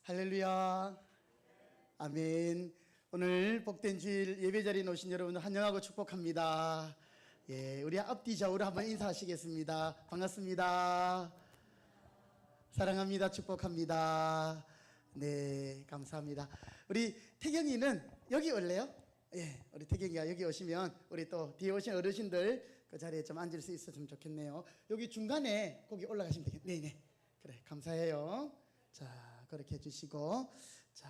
할렐루야. 아멘. 오늘 복된 주일 예배자리에 오신 여러분을 환영하고 축복합니다. 예, 우리 앞뒤 좌우로 한번 인사하시겠습니다. 반갑습니다. 사랑합니다. 축복합니다. 네, 감사합니다. 우리 태경이는 여기 올래요? 예, 우리 태경이가 여기 오시면 우리 또 뒤에 오신 어르신들 그 자리에 좀 앉을 수 있었으면 좋겠네요. 여기 중간에 거기 올라가시면 되겠네요. 네네. 그래, 감사해요. 자, 그렇게 해주시고, 자,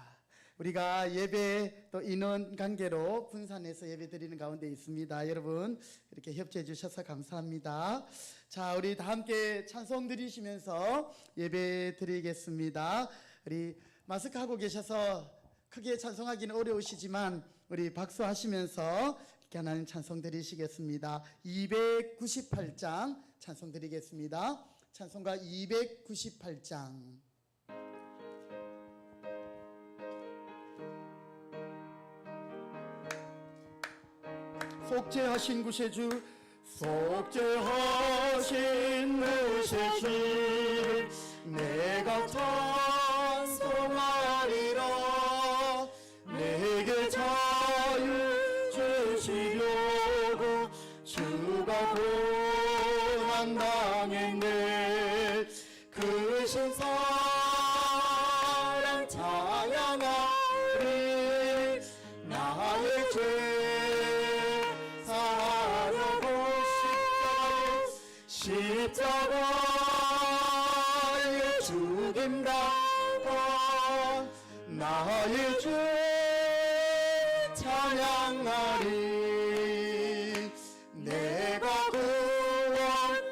우리가 예배 또 인원 관계로 분산해서 예배 드리는 가운데 있습니다. 여러분 이렇게 협조해 주셔서 감사합니다. 자, 우리 다 함께 찬송 드리시면서 예배 드리겠습니다. 우리 마스크 하고 계셔서 크게 찬송하기는 어려우시지만 우리 박수하시면서 이렇게 하나님 찬송 드리시겠습니다. 298장 찬송 드리겠습니다. 찬송가 298장. 속죄하신 구세주, 속죄하신 구세주, 내가 찬송하리라. 내게 자유 주시려고 주가 고난 당했네. 그 신사랑 찬양하리. 나의 죄 사하려고 십자가에 죽임 당한 나의 죄 찬양하리. 내가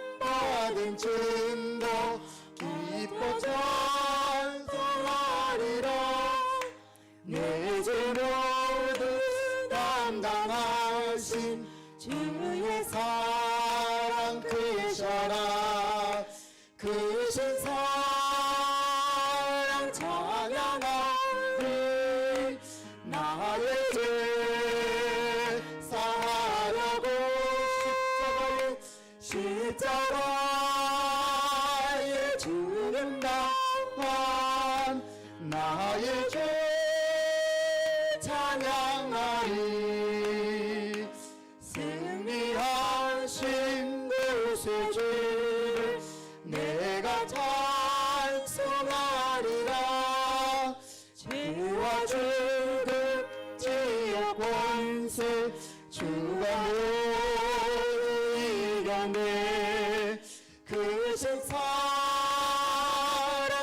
구원받은 증거 기뻐 찬송하리라. 내 죄 모두 담당하신 주의 사랑 크셔라. 크신 사랑 찬양하리. 나의 죄 사하려고 십자가에 죽임 당한 나의 죄 찬양하리. 승리하신 구세주, 내가 찬송하리라. 죄와 죽음 지옥 권세 주가 모두 이겨내. 크신 사랑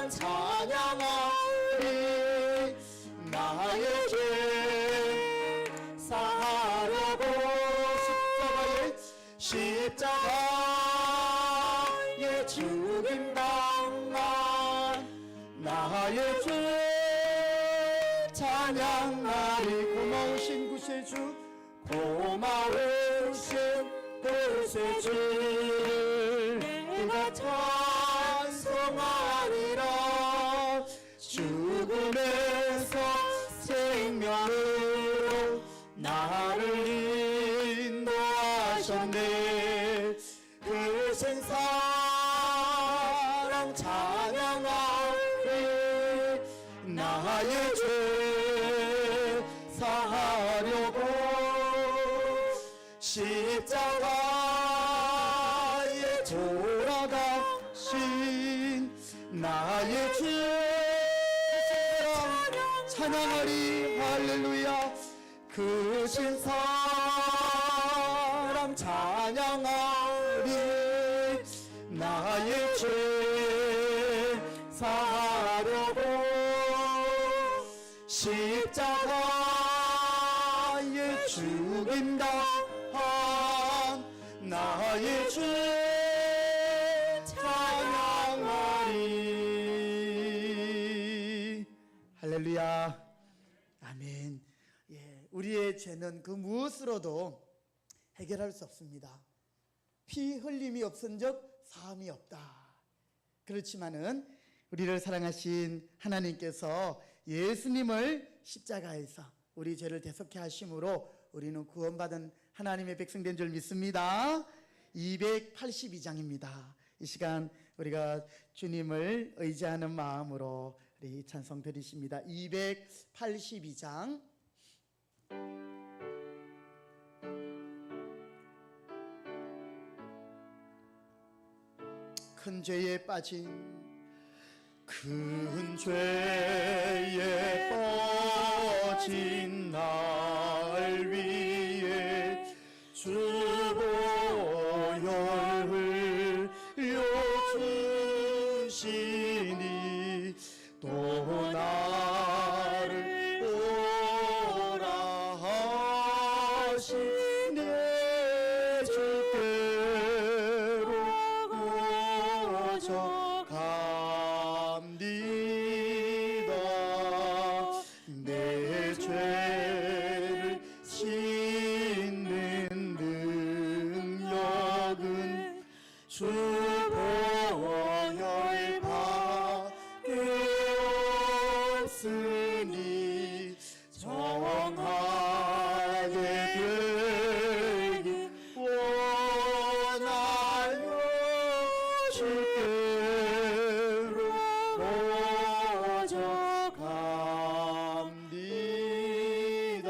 찬양하리. 나의 죄 사하려고 십자가에 죽임 당한 나의 죄 찬양하리. 고마우신 구세주, 고마우신 구세주, 내가 찬송하리라. 죽음에서 생명으로 나를 인도하셨네. 크신 사랑 찬양하리. 나의 죄 사하려고 십자가에 돌아가신 나의 죄 찬양하리. 할렐루야. 크신 사랑 찬양하리. 나의 죄 사하려고 십자가에 죽임 당한 나의 죄 찬양하리. 할렐루야. 아멘. 예, 우리의 죄는 그 무엇으로도 해결할 수 없습니다. 피 흘림이 없은즉 사함이 없다. 그렇지만은 우리를 사랑하신 하나님께서 예수님을 십자가에서 우리 죄를 대속케 하심으로 우리는 구원받은 하나님의 백성된 줄 믿습니다. 282장입니다. 이 시간 우리가 주님을 의지하는 마음으로 우리 찬송 드리십니다. 282장. 큰 죄에 빠진 큰 죄에 빠진 날 위해 주 보혈을 흘려주시니 또 나를 오라 하시네. 주께로 오져갑니다. 내 죄를 씻는 능력은 주 보혈 밖에 없으니 정하게 되길 원하여 주께로 오져갑니다.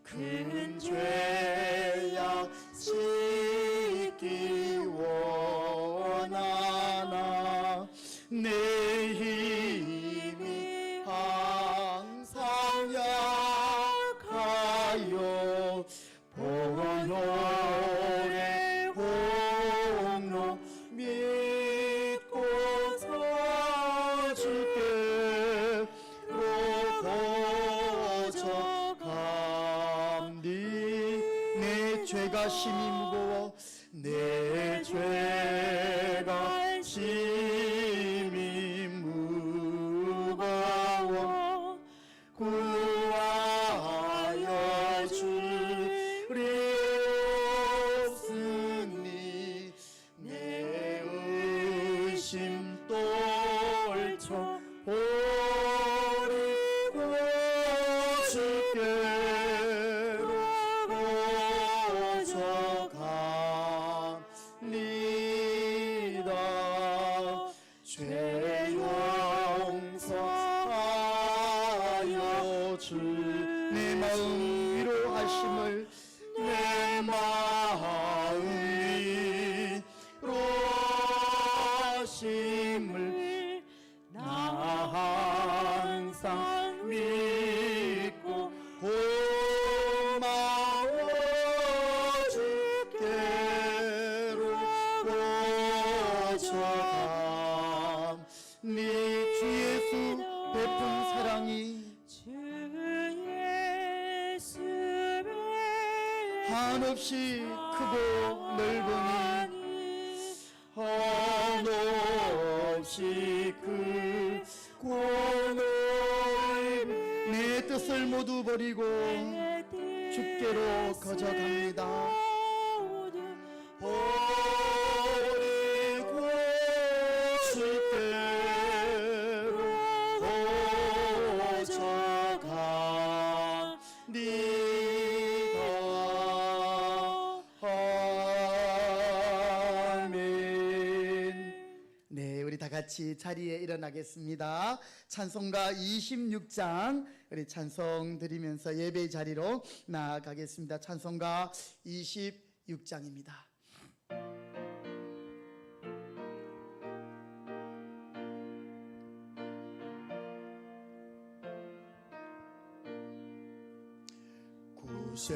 큰 죄야 씻기 원하나 내 힘이 항상 약하여 보혈의 공로 믿고서 주께로 고쳐갑니. 내 죄가 심히 무거워 내 죄가 심히 무거워 구하여 주리옵으니 내 의심 떨쳐 버리고 주께로 오져갑니다. 죄 용서하여 주 내 마음 위로하심을 내 마음 위로하심을 나 항상 믿고 고마워 주께로 오져갑니. 주 예수 베푼 사랑이 한없이 크고 넓으니 한없이 크고 넓으니 내 뜻을 모두 버리고 주께로 거저갑니다. 버리고 주께로 거저갑니다. 아멘. 네, 우리 다 같이 자리에 일어나겠습니다. 찬송가 26장 우리 찬송 드리면서 예배 자리로 나아가겠습니다. 찬송가 26장입니다.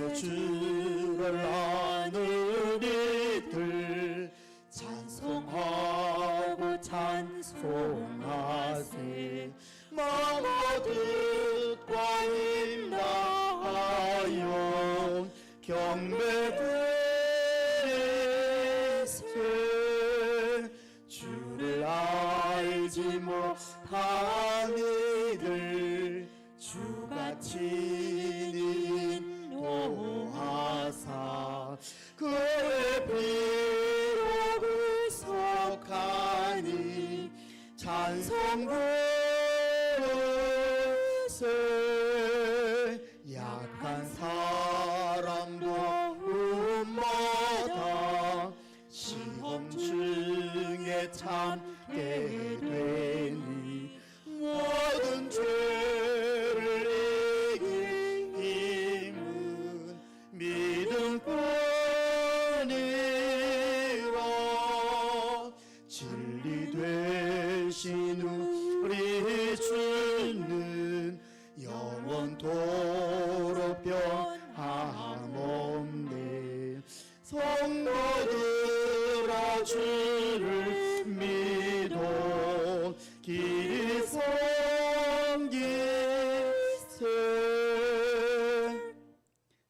구세주를 하늘이들 찬송하고 찬송하세. 마음과 뜻과 인하여 경배드리세. 주를 알지 못한 이들 주가 친히 인도하사 그의 피로 구속하니 찬송 부르세. 약한 사람도 음마다 시험 중에 참게 되니 진리 되신 우리 주는 영원토록 변함없네. 성도들아 주를 믿어 길이 섬기세.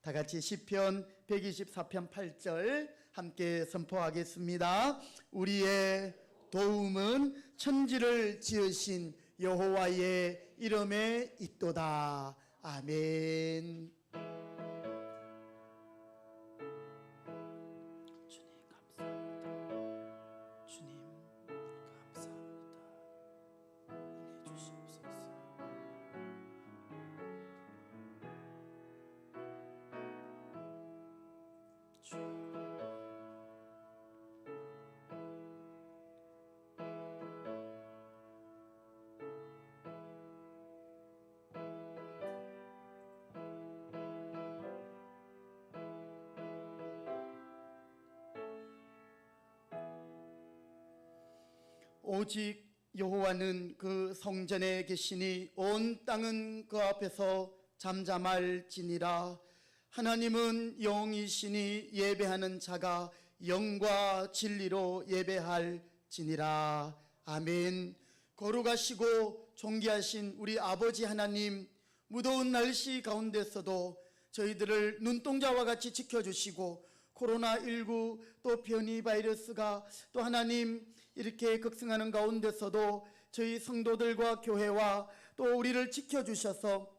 다같이 시편 124편 8절 함께 선포하겠습니다. 우리의 도움은 천지를 지으신 여호와의 이름에 있도다. 아멘. 주님 감사합니다. 주님 감사합니다. 은혜 주시옵소서. 오직 여호와는 그 성전에 계시니 온 땅은 그 앞에서 잠잠할지니라. 하나님은 영이시니 예배하는 자가 영과 진리로 예배할지니라. 아멘. 거룩하시고 존귀하신 우리 아버지 하나님, 무더운 날씨 가운데서도 저희들을 눈동자와 같이 지켜주시고 코로나19 또 변이 바이러스가 또 하나님 이렇게 극승하는 가운데서도 저희 성도들과 교회와 또 우리를 지켜주셔서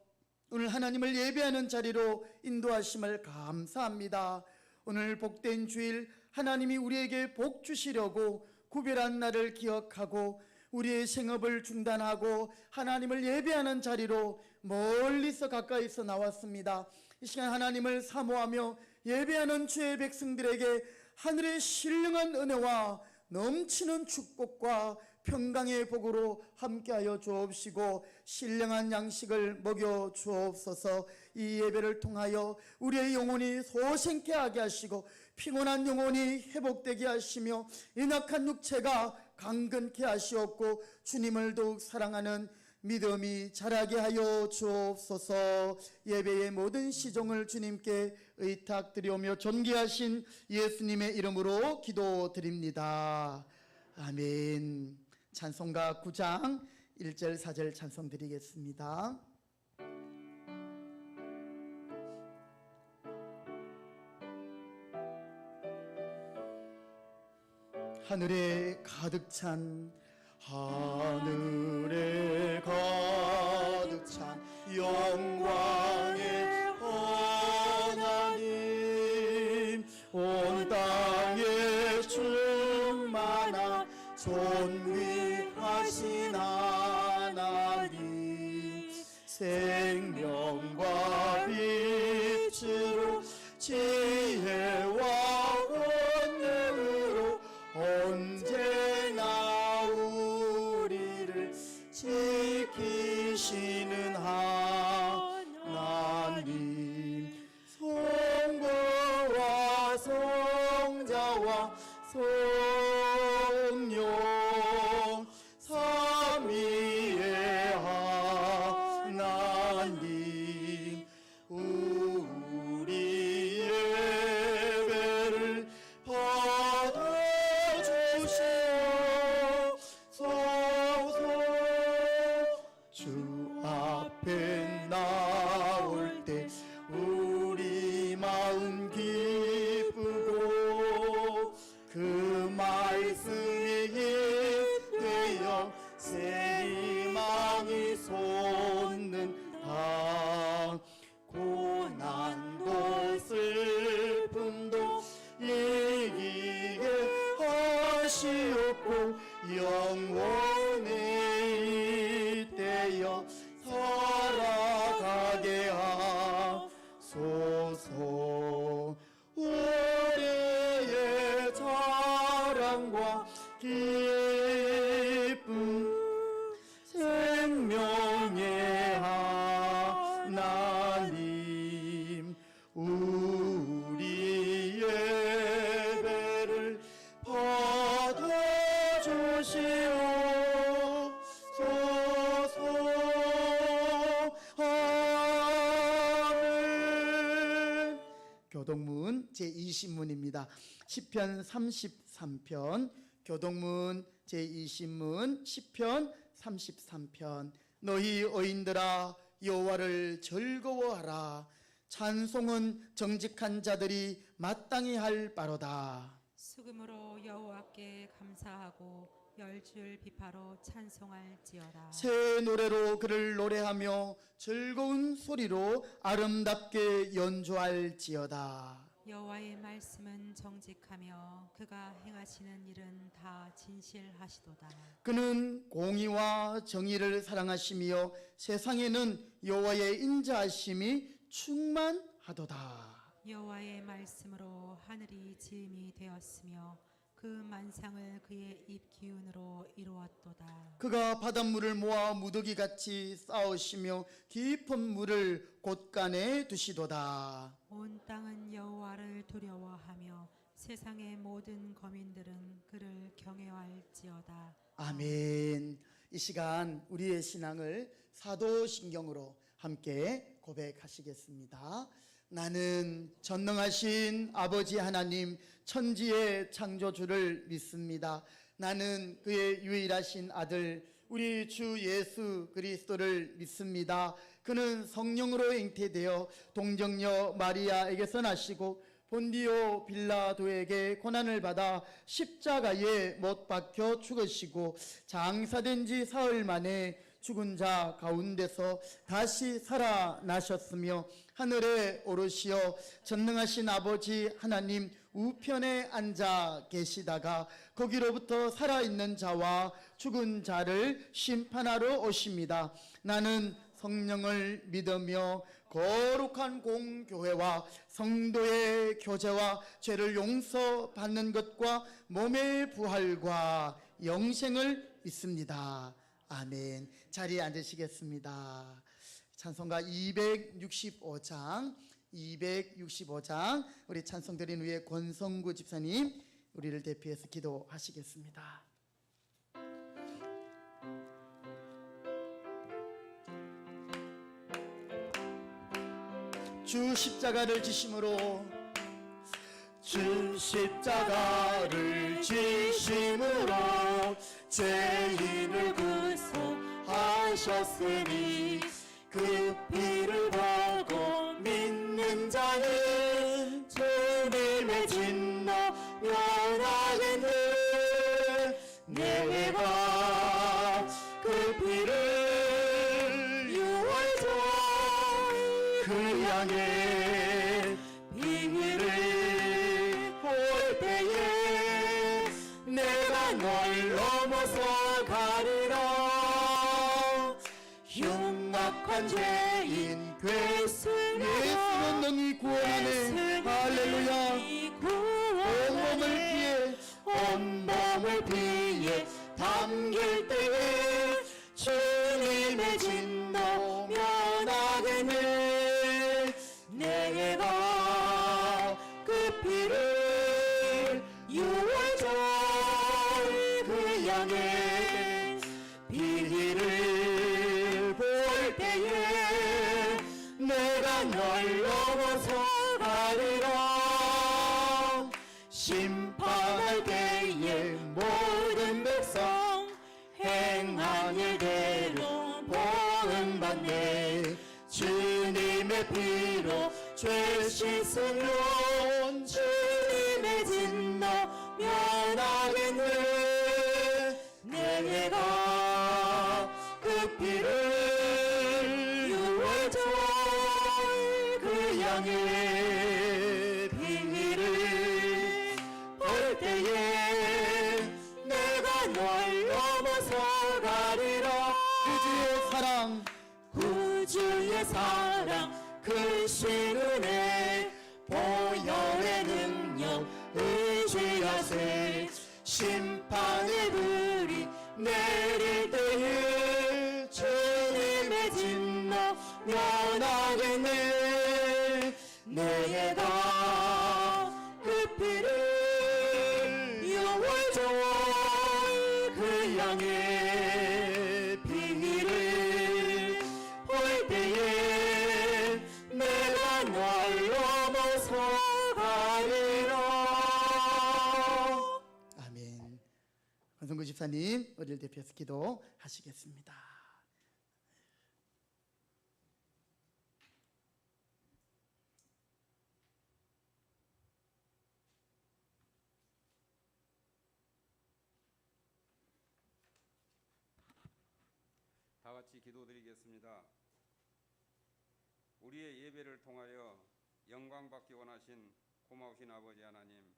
오늘 하나님을 예배하는 자리로 인도하심을 감사합니다. 오늘 복된 주일 하나님이 우리에게 복 주시려고 구별한 날을 기억하고 우리의 생업을 중단하고 하나님을 예배하는 자리로 멀리서 가까이서 나왔습니다. 이 시간 하나님을 사모하며 예배하는 주의 백성들에게 하늘의 신령한 은혜와 넘치는 축복과 평강의 복으로 함께하여 주옵시고 신령한 양식을 먹여 주옵소서. 이 예배를 통하여 우리의 영혼이 소생케 하게 하시고 피곤한 영혼이 회복되게 하시며 연약한 육체가 강건케 하시옵고 주님을 더욱 사랑하는 믿음이 자라게 하여 주옵소서. 예배의 모든 시종을 주님께 의탁드리오며 존귀하신 예수님의 이름으로 기도드립니다. 아멘. 찬송가 9장 1절 4절 찬송 드리겠습니다. 하늘에 가득 찬 하늘에 가득 찬 영광의 하나님, 온 땅에 충만한 존귀하신 하나님, 생명과 빛으로 지혜와 권능으로 언제나 우리를 지키시는 하나님, 성부와 성자와 성령 삼위의 하나님, 우리 예배를 받아주시옵소서. 주 앞에 나올 때 우리 마음 기쁘고 그 말씀이 되어 새 희망이 솟는다. 고난도 슬픔도 이기게 하시옵고 영원히 떼어 살아가게 하소서. 우리의 자랑과 기쁨, 생명의 하나님, 우리의 제20문입니다. 시편 33편, 교동문 제20문, 시편 33편. 너희 의인들아 여호와를 즐거워하라. 찬송은 정직한 자들이 마땅히 할 바로다. 수금으로 여호와께 감사하고 열줄 비파로 찬송할지어다. 새 노래로 그를 노래하며 즐거운 소리로 아름답게 연주할지어다. 여호와의 말씀은 정직하며 그가 행하시는 일은 다 진실하시도다. 그는 공의와 정의를 사랑하시며 세상에는 여호와의 인자하심이 충만하도다. 여호와의 말씀으로 하늘이 지음이 되었으며 그 만상을 그의 입 기운으로 이루었도다. 그가 바닷물을 모아 무더기같이 쌓으시며 깊은 물을 곳간에 두시도다. 온 땅은 여호와를 두려워하며 세상의 모든 거민들은 그를 경외할지어다. 아멘. 이 시간 우리의 신앙을 사도신경으로 함께 고백하시겠습니다. 나는 전능하신 아버지 하나님 천지의 창조주를 믿습니다. 나는 그의 유일하신 아들 우리 주 예수 그리스도를 믿습니다. 그는 성령으로 잉태되어 동정녀 마리아에게서 나시고 본디오 빌라도에게 고난을 받아 십자가에 못 박혀 죽으시고 장사된 지 사흘 만에 죽은 자 가운데서 다시 살아나셨으며 하늘에 오르시어 전능하신 아버지 하나님 우편에 앉아 계시다가 거기로부터 살아있는 자와 죽은 자를 심판하러 오십니다. 나는 성령을 믿으며 거룩한 공교회와 성도의 교제와 죄를 용서받는 것과 몸의 부활과 영생을 믿습니다. 아멘. 자리에 앉으시겠습니다. 찬송가 265장 우리 찬송 드린 후에 권성구 집사님 우리를 대표해서 기도하시겠습니다. 주 십자가를 지심으로 주 십자가를 지심으로 죄인을 구속하셨으니 그 피를 보고 믿는 자는 주님의 진노 면하겠네. 내가 그 피를 유월조 그 양의 비밀을 볼 때에 내가 널 넘어서 가리라. 흉악한 죄인 괴수는 예수는 능히 구원하네. 할렐루야. 온몸을 피해 담길 때에 주님의 진노 면하겠네. 내가 그 피를 유월절 그 양의 비리를 볼 때에 내가 널 넘어서 가리라. 심판할 때에 모든 백성 행한 일대로 보응받네. 주님의 피로 죄 씻으면 주님의 진노 면하겠네. 내가 그 피를 유월절 그 양의 비밀을 볼 때에 내가 널 넘어서 가리라. 구주의 사랑 크신 은혜 보혈의 능력 의지하세. 심판의 불이 내릴 때에 주님의 진노 면하겠네. 내가 그 피를 유월절 그 양의 비밀을 볼 때에 내가 널 넘어서 가리라. 이진구 집사님 우리를 대표해서 기도하시겠습니다. 다 같이 기도드리겠습니다. 우리의 예배를 통하여 영광받기 원하신 고마우신 아버지 하나님,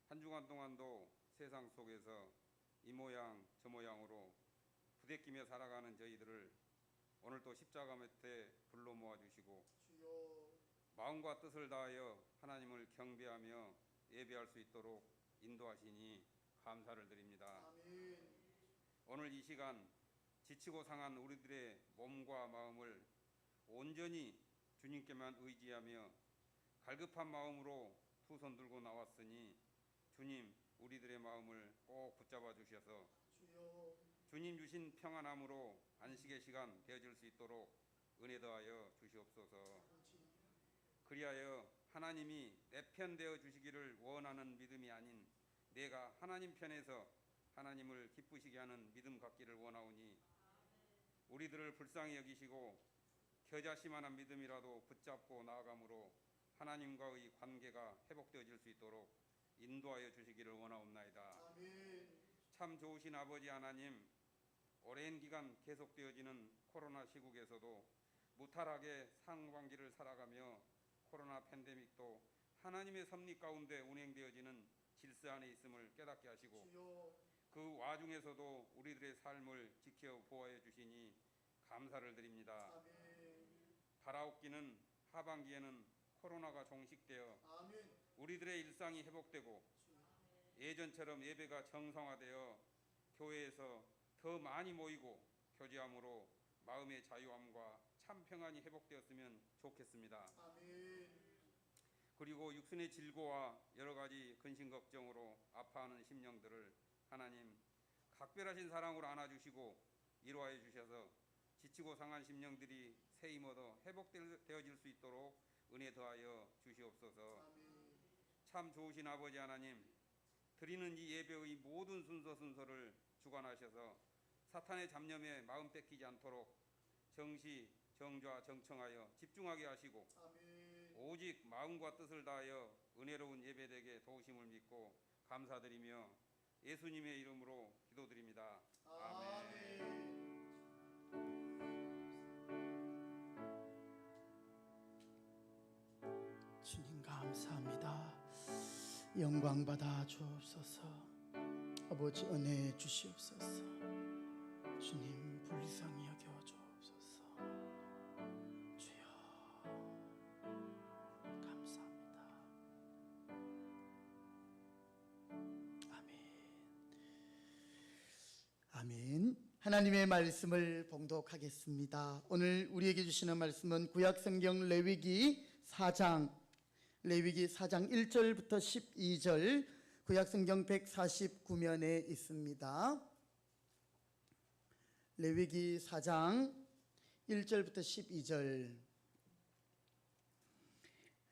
한 주간 동안도 세상 속에서 이 모양 저 모양으로 부대끼며 살아가는 저희들을 오늘도 십자가 밑에 불러 모아주시고 마음과 뜻을 다하여 하나님을 경배하며 예배할 수 있도록 인도하시니 감사를 드립니다. 오늘 이 시간 지치고 상한 우리들의 몸과 마음을 온전히 주님께만 의지하며 갈급한 마음으로 두 손 들고 나왔으니 주님 우리들의 마음을 꼭 붙잡아 주셔서 주님 주신 평안함으로 안식의 시간 되어질 수 있도록 은혜 더하여 주시옵소서. 그리하여 하나님이 내 편 되어 주시기를 원하는 믿음이 아닌 내가 하나님 편에서 하나님을 기쁘시게 하는 믿음 갖기를 원하오니 우리들을 불쌍히 여기시고 겨자씨만한 믿음이라도 붙잡고 나아감으로 하나님과의 관계가 회복되어질 수 있도록 인도하여 주시기를 원하옵나이다. 참 좋으신 아버지 하나님, 오랜 기간 계속되어지는 코로나 시국에서도 무탈하게 상반기를 살아가며 코로나 팬데믹도 하나님의 섭리 가운데 운행되어지는 질서 안에 있음을 깨닫게 하시고 그 와중에서도 우리들의 삶을 지켜 보호해 주시니 감사를 드립니다. 바라옵기는 하반기에는 코로나가 종식되어 우리들의 일상이 회복되고 예전처럼 예배가 정상화되어 교회에서 더 많이 모이고 교제함으로 마음의 자유함과 참 평안이 회복되었으면 좋겠습니다. 그리고 육신의 질고와 여러 가지 근심 걱정으로 아파하는 심령들을 하나님 각별하신 사랑으로 안아주시고 위로하여 주셔서 지치고 상한 심령들이 새 힘 얻어 회복되어질 수 있도록 은혜 더하여 주시옵소서. 참 좋으신 아버지 하나님, 드리는 이 예배의 모든 순서를 주관하셔서 사탄의 잡념에 마음 뺏기지 않도록 정시, 정좌, 정청하여 집중하게 하시고 오직 마음과 뜻을 다하여 은혜로운 예배되게 도우심을 믿고 감사드리며 예수님의 이름으로 기도드립니다. 아멘. 주님 감사합니다. 영광 받아 주옵소서. 아버지 은혜 주시옵소서. 주님 불쌍히 여겨 주옵소서. 주여 감사합니다. 아멘. 아멘. 하나님의 말씀을 봉독하겠습니다. 오늘 우리에게 주시는 말씀은 구약성경 레위기 4장 1절부터 12절 구약성경 149면에 있습니다. 레위기 4장 1절부터 12절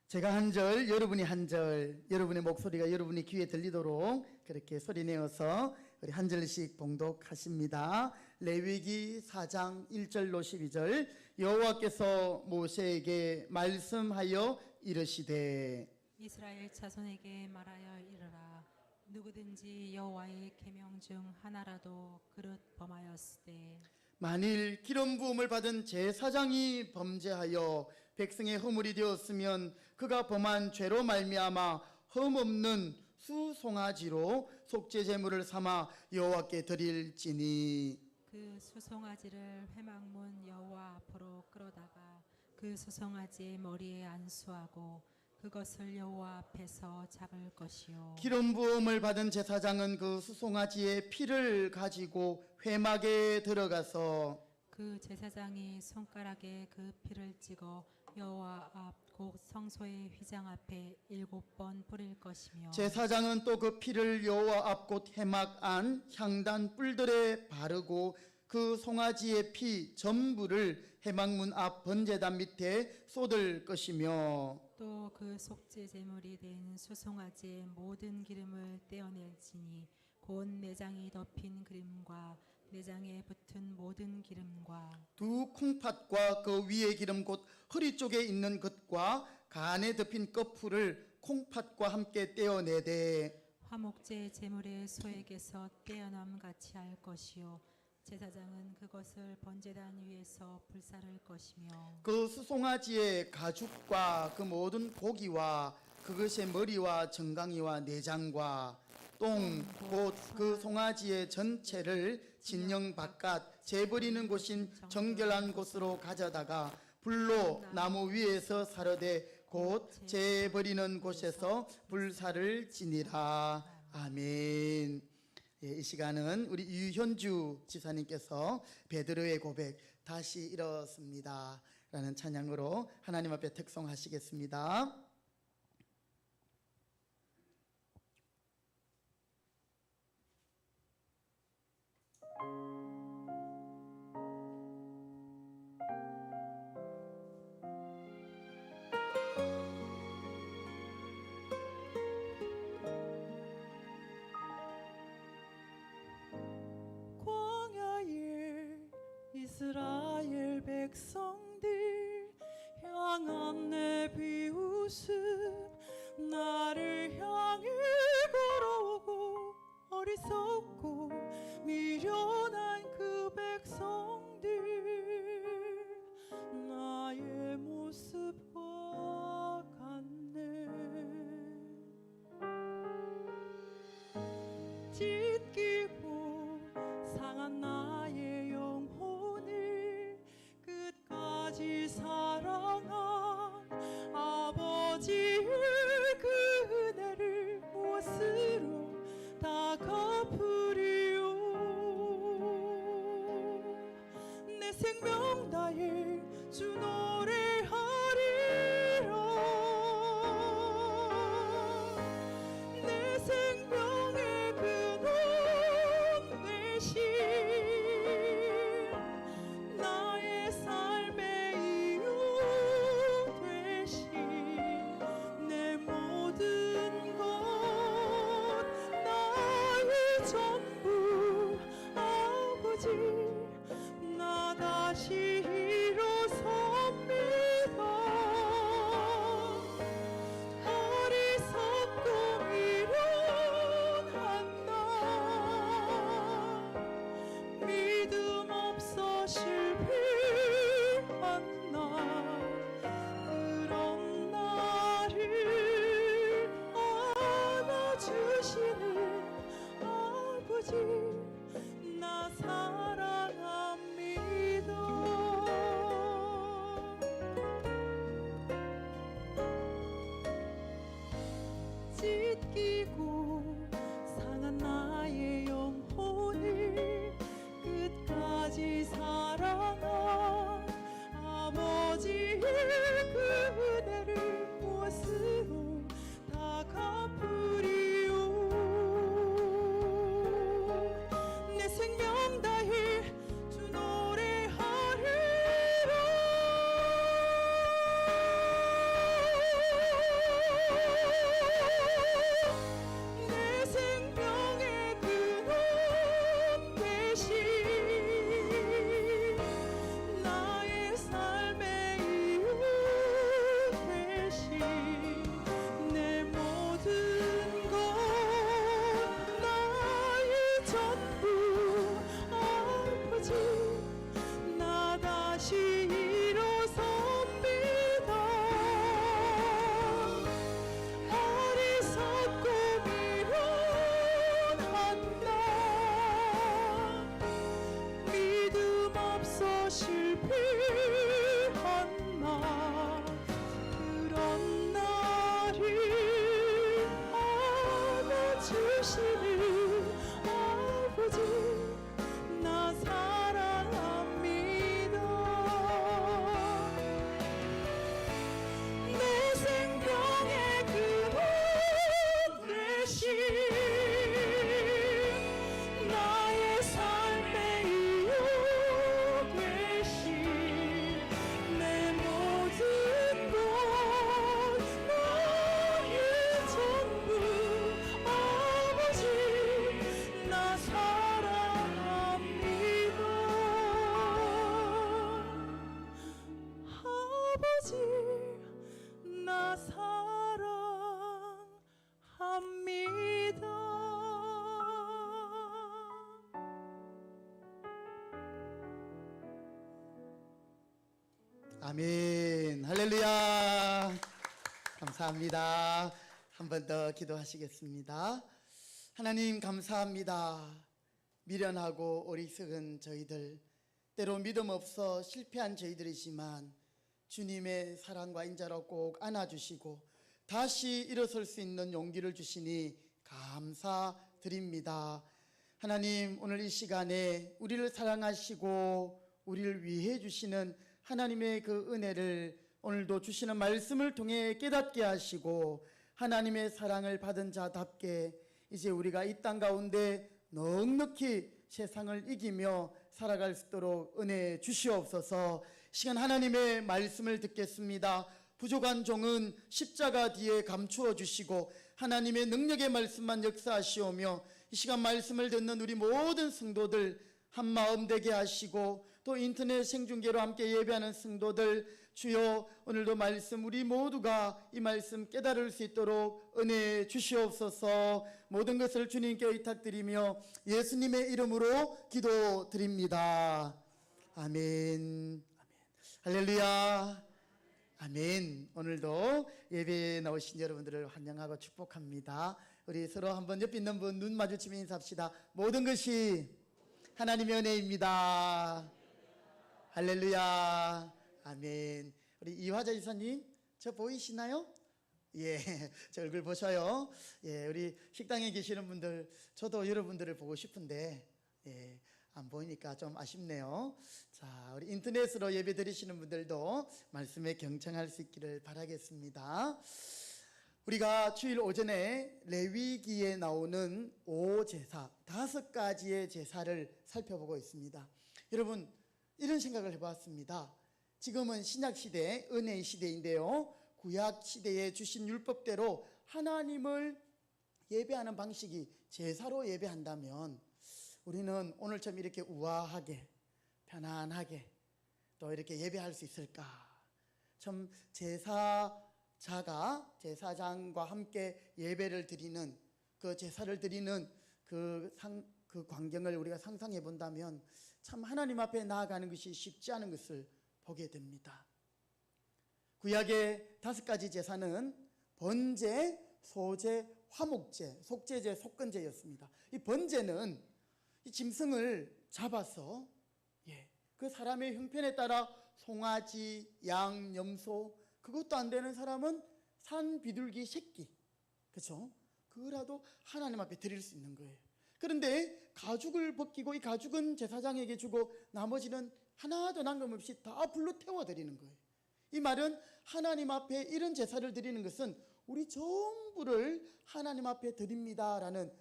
제가 한 절, 여러분이 한 절, 여러분의 목소리가 여러분의 귀에 들리도록 그렇게 소리내어서 우리 한 절씩 봉독하십니다. 레위기 4장 1절로 12절 여호와께서 모세에게 말씀하여 이르시되 이스라엘 자손에게 말하여 이르라. 누구든지 여호와의 계명 중 하나라도 그릇 범하였으되 만일 기름 부음을 받은 제사장이 범죄하여 백성의 허물이 되었으면 그가 범한 죄로 말미암아 흠없는 수송아지로 속죄 제물을 삼아 여호와께 드릴지니 그 수송아지를 회막문 여호와 앞으로 끌어다가 그 수송아지의 머리에 안수하고 그것을 여호와 앞에서 잡을 것이요 기름 부음을 받은 제사장은 그 수송아지의 피를 가지고 회막에 들어가서 그 제사장이 손가락에 그 피를 찍어 여호와 앞 곧 성소의 휘장 앞에 7번 뿌릴 것이며 제사장은 또 그 피를 여호와 앞 곧 회막 안 향단 뿔들에 바르고 그 송아지의 피 전부를 회막문 앞 번제단 밑에 쏟을 것이며 또 그 속죄 제물이 된 수송아지의 모든 기름을 떼어낼지니 곧 내장이 덮인 그림과 내장에 붙은 모든 기름과 두 콩팥과 그 위의 기름 곧 허리 쪽에 있는 것과 간에 덮인 거풀을 콩팥과 함께 떼어내되 화목제 제물의 소에게서 떼어남 같이 할 것이요 제사장은 그것을 번제단 위에서 불사를 것이며 그 수송아지의 가죽과 그 모든 고기와 그것의 머리와 정강이와 내장과 똥 곧 그 송아지의 전체를 진영 바깥 재버리는 곳인 정결한 곳으로 가져다가 불로 나무 위에서 사르되 곧 재버리는 곳에서 불사를 지니라. 아멘. 예, 이 시간은 우리 유현주 집사님께서 베드로의 고백 다시 일었습니다 라는 찬양으로 하나님 앞에 특송하시겠습니다. 광야에 이스라엘 백성들 향한 내 비웃음 나를 향해 걸어오고 어리석고 미련한 그 백성들 나의 모습과 같네. 찢기고 상한 나의 영혼을 끝까지 사랑한 아버지의 그 은혜를 무엇으로 다 갚으리요. 내 생명 다해 주 노래하리라. 내 생명의 근원 되신 나의 삶의 이유 되신 내 모든 것 나의 전부 아버지 나 다시 일어섭니다. 어리석고 미련한 나 믿음 없어 실패한 나 그런 나를 안아주시는 아버지 나 사랑합니다. 찢기고 상한 나의 영혼을 끝까지 사랑한 아버지의 그 은혜를 무엇으로 다 갚으리요. 내 생명 다해 주 노래하리라. 내 생명의 근원 되신 나의 삶의 이유 되신 내 모든 것 나의 전부 아버지 나 다시 일어섭니다. 어리석고 미련한 나 믿음 없어 실패한 나 그런 나를 안아주시는 아버지 나 사랑합니다. 내 생명의 근원 되신 나의 삶의 이유 되신 내 모든 것 나의 전부 아버지 아멘. 할렐루야. 감사합니다. 한 번 더 기도하시겠습니다. 하나님 감사합니다. 미련하고 어리석은 저희들, 때로 믿음 없어 실패한 저희들이지만 주님의 사랑과 인자로 꼭 안아주시고 다시 일어설 수 있는 용기를 주시니 감사드립니다. 하나님, 오늘 이 시간에 우리를 사랑하시고 우리를 위해 주시는 하나님의 그 은혜를 오늘도 주시는 말씀을 통해 깨닫게 하시고 하나님의 사랑을 받은 자답게 이제 우리가 이 땅 가운데 넉넉히 세상을 이기며 살아갈 수 있도록 은혜 주시옵소서. 시간 하나님의 말씀을 듣겠습니다. 부족한 종은 십자가 뒤에 감추어 주시고 하나님의 능력의 말씀만 역사하시오며 이 시간 말씀을 듣는 우리 모든 성도들 한 마음 되게 하시고 또 인터넷 생중계로 함께 예배하는 성도들 주여 오늘도 말씀 우리 모두가 이 말씀 깨달을 수 있도록 은혜 주시옵소서. 모든 것을 주님께 의탁드리며 예수님의 이름으로 기도드립니다. 아멘. 할렐루야. 아멘. 오늘도 예배에 나오신 여러분들을 환영하고 축복합니다. 우리 서로 한번 옆에 있는 분 눈 마주치며 인사합시다. 모든 것이 하나님의 은혜입니다. 할렐루야. 아멘. 우리 이화자 이사님, 저 보이시나요? 예, 저 얼굴 보셔요. 예, 우리 식당에 계시는 분들, 저도 여러분들을 보고 싶은데, 예, 안 보이니까 좀 아쉽네요. 자, 우리 인터넷으로 예배 드리시는 분들도 말씀에 경청할 수 있기를 바라겠습니다. 우리가 주일 오전에 레위기에 나오는 5제사, 5가지의 제사를 살펴보고 있습니다. 여러분, 이런 생각을 해봤습니다. 지금은 신약시대, 은혜의 시대인데요. 구약시대에 주신 율법대로 하나님을 예배하는 방식이 제사로 예배한다면 우리는 오늘처럼 이렇게 우아하게, 편안하게 또 이렇게 예배할 수 있을까? 참 제사장과 함께 예배를 드리는 그 제사를 드리는 그 광경을 우리가 상상해 본다면 참 하나님 앞에 나아가는 것이 쉽지 않은 것을 보게 됩니다. 구약의 5가지 제사는 번제, 소제, 화목제, 속죄제, 속건제였습니다. 이 번제는 이 짐승을 잡아서 그 사람의 형편에 따라 송아지, 양, 염소, 그것도 안 되는 사람은 산 비둘기 새끼, 그렇죠? 그거라도 하나님 앞에 드릴 수 있는 거예요. 그런데 가죽을 벗기고 이 가죽은 제사장에게 주고 나머지는 하나도 남김없이 다 불로 태워 드리는 거예요. 이 말은 하나님 앞에 이런 제사를 드리는 것은 우리 전부를 하나님 앞에 드립니다라는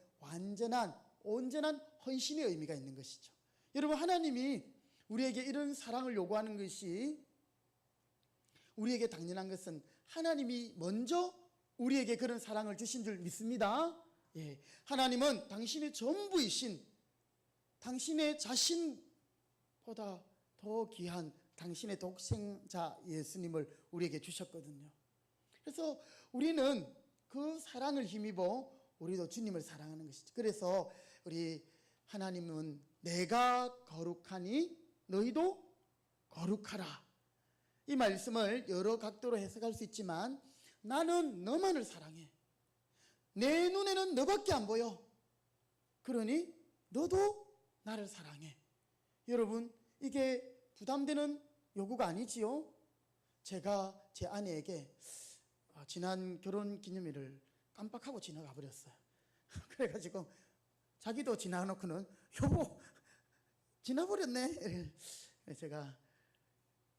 온전한 헌신의 의미가 있는 것이죠. 여러분, 하나님이 우리에게 이런 사랑을 요구하는 것이 우리에게 당연한 것은 하나님이 먼저 우리에게 그런 사랑을 주신 줄 믿습니다. 예, 하나님은 당신의 전부이신 당신의 자신보다 더 귀한 당신의 독생자 예수님을 우리에게 주셨거든요. 그래서 우리는 그 사랑을 힘입어 우리도 주님을 사랑하는 것이죠. 그래서 우리 하나님은 내가 거룩하니 너희도 거룩하라. 이 말씀을 여러 각도로 해석할 수 있지만 나는 너만을 사랑해. 내 눈에는 너밖에 안 보여. 그러니 너도 나를 사랑해. 여러분, 이게 부담되는 요구가 아니지요. 제가 제 아내에게 지난 결혼 기념일을 깜빡하고 지나가 버렸어요. 그래가지고 자기도 지나놓고는 여보 지나버렸네. 제가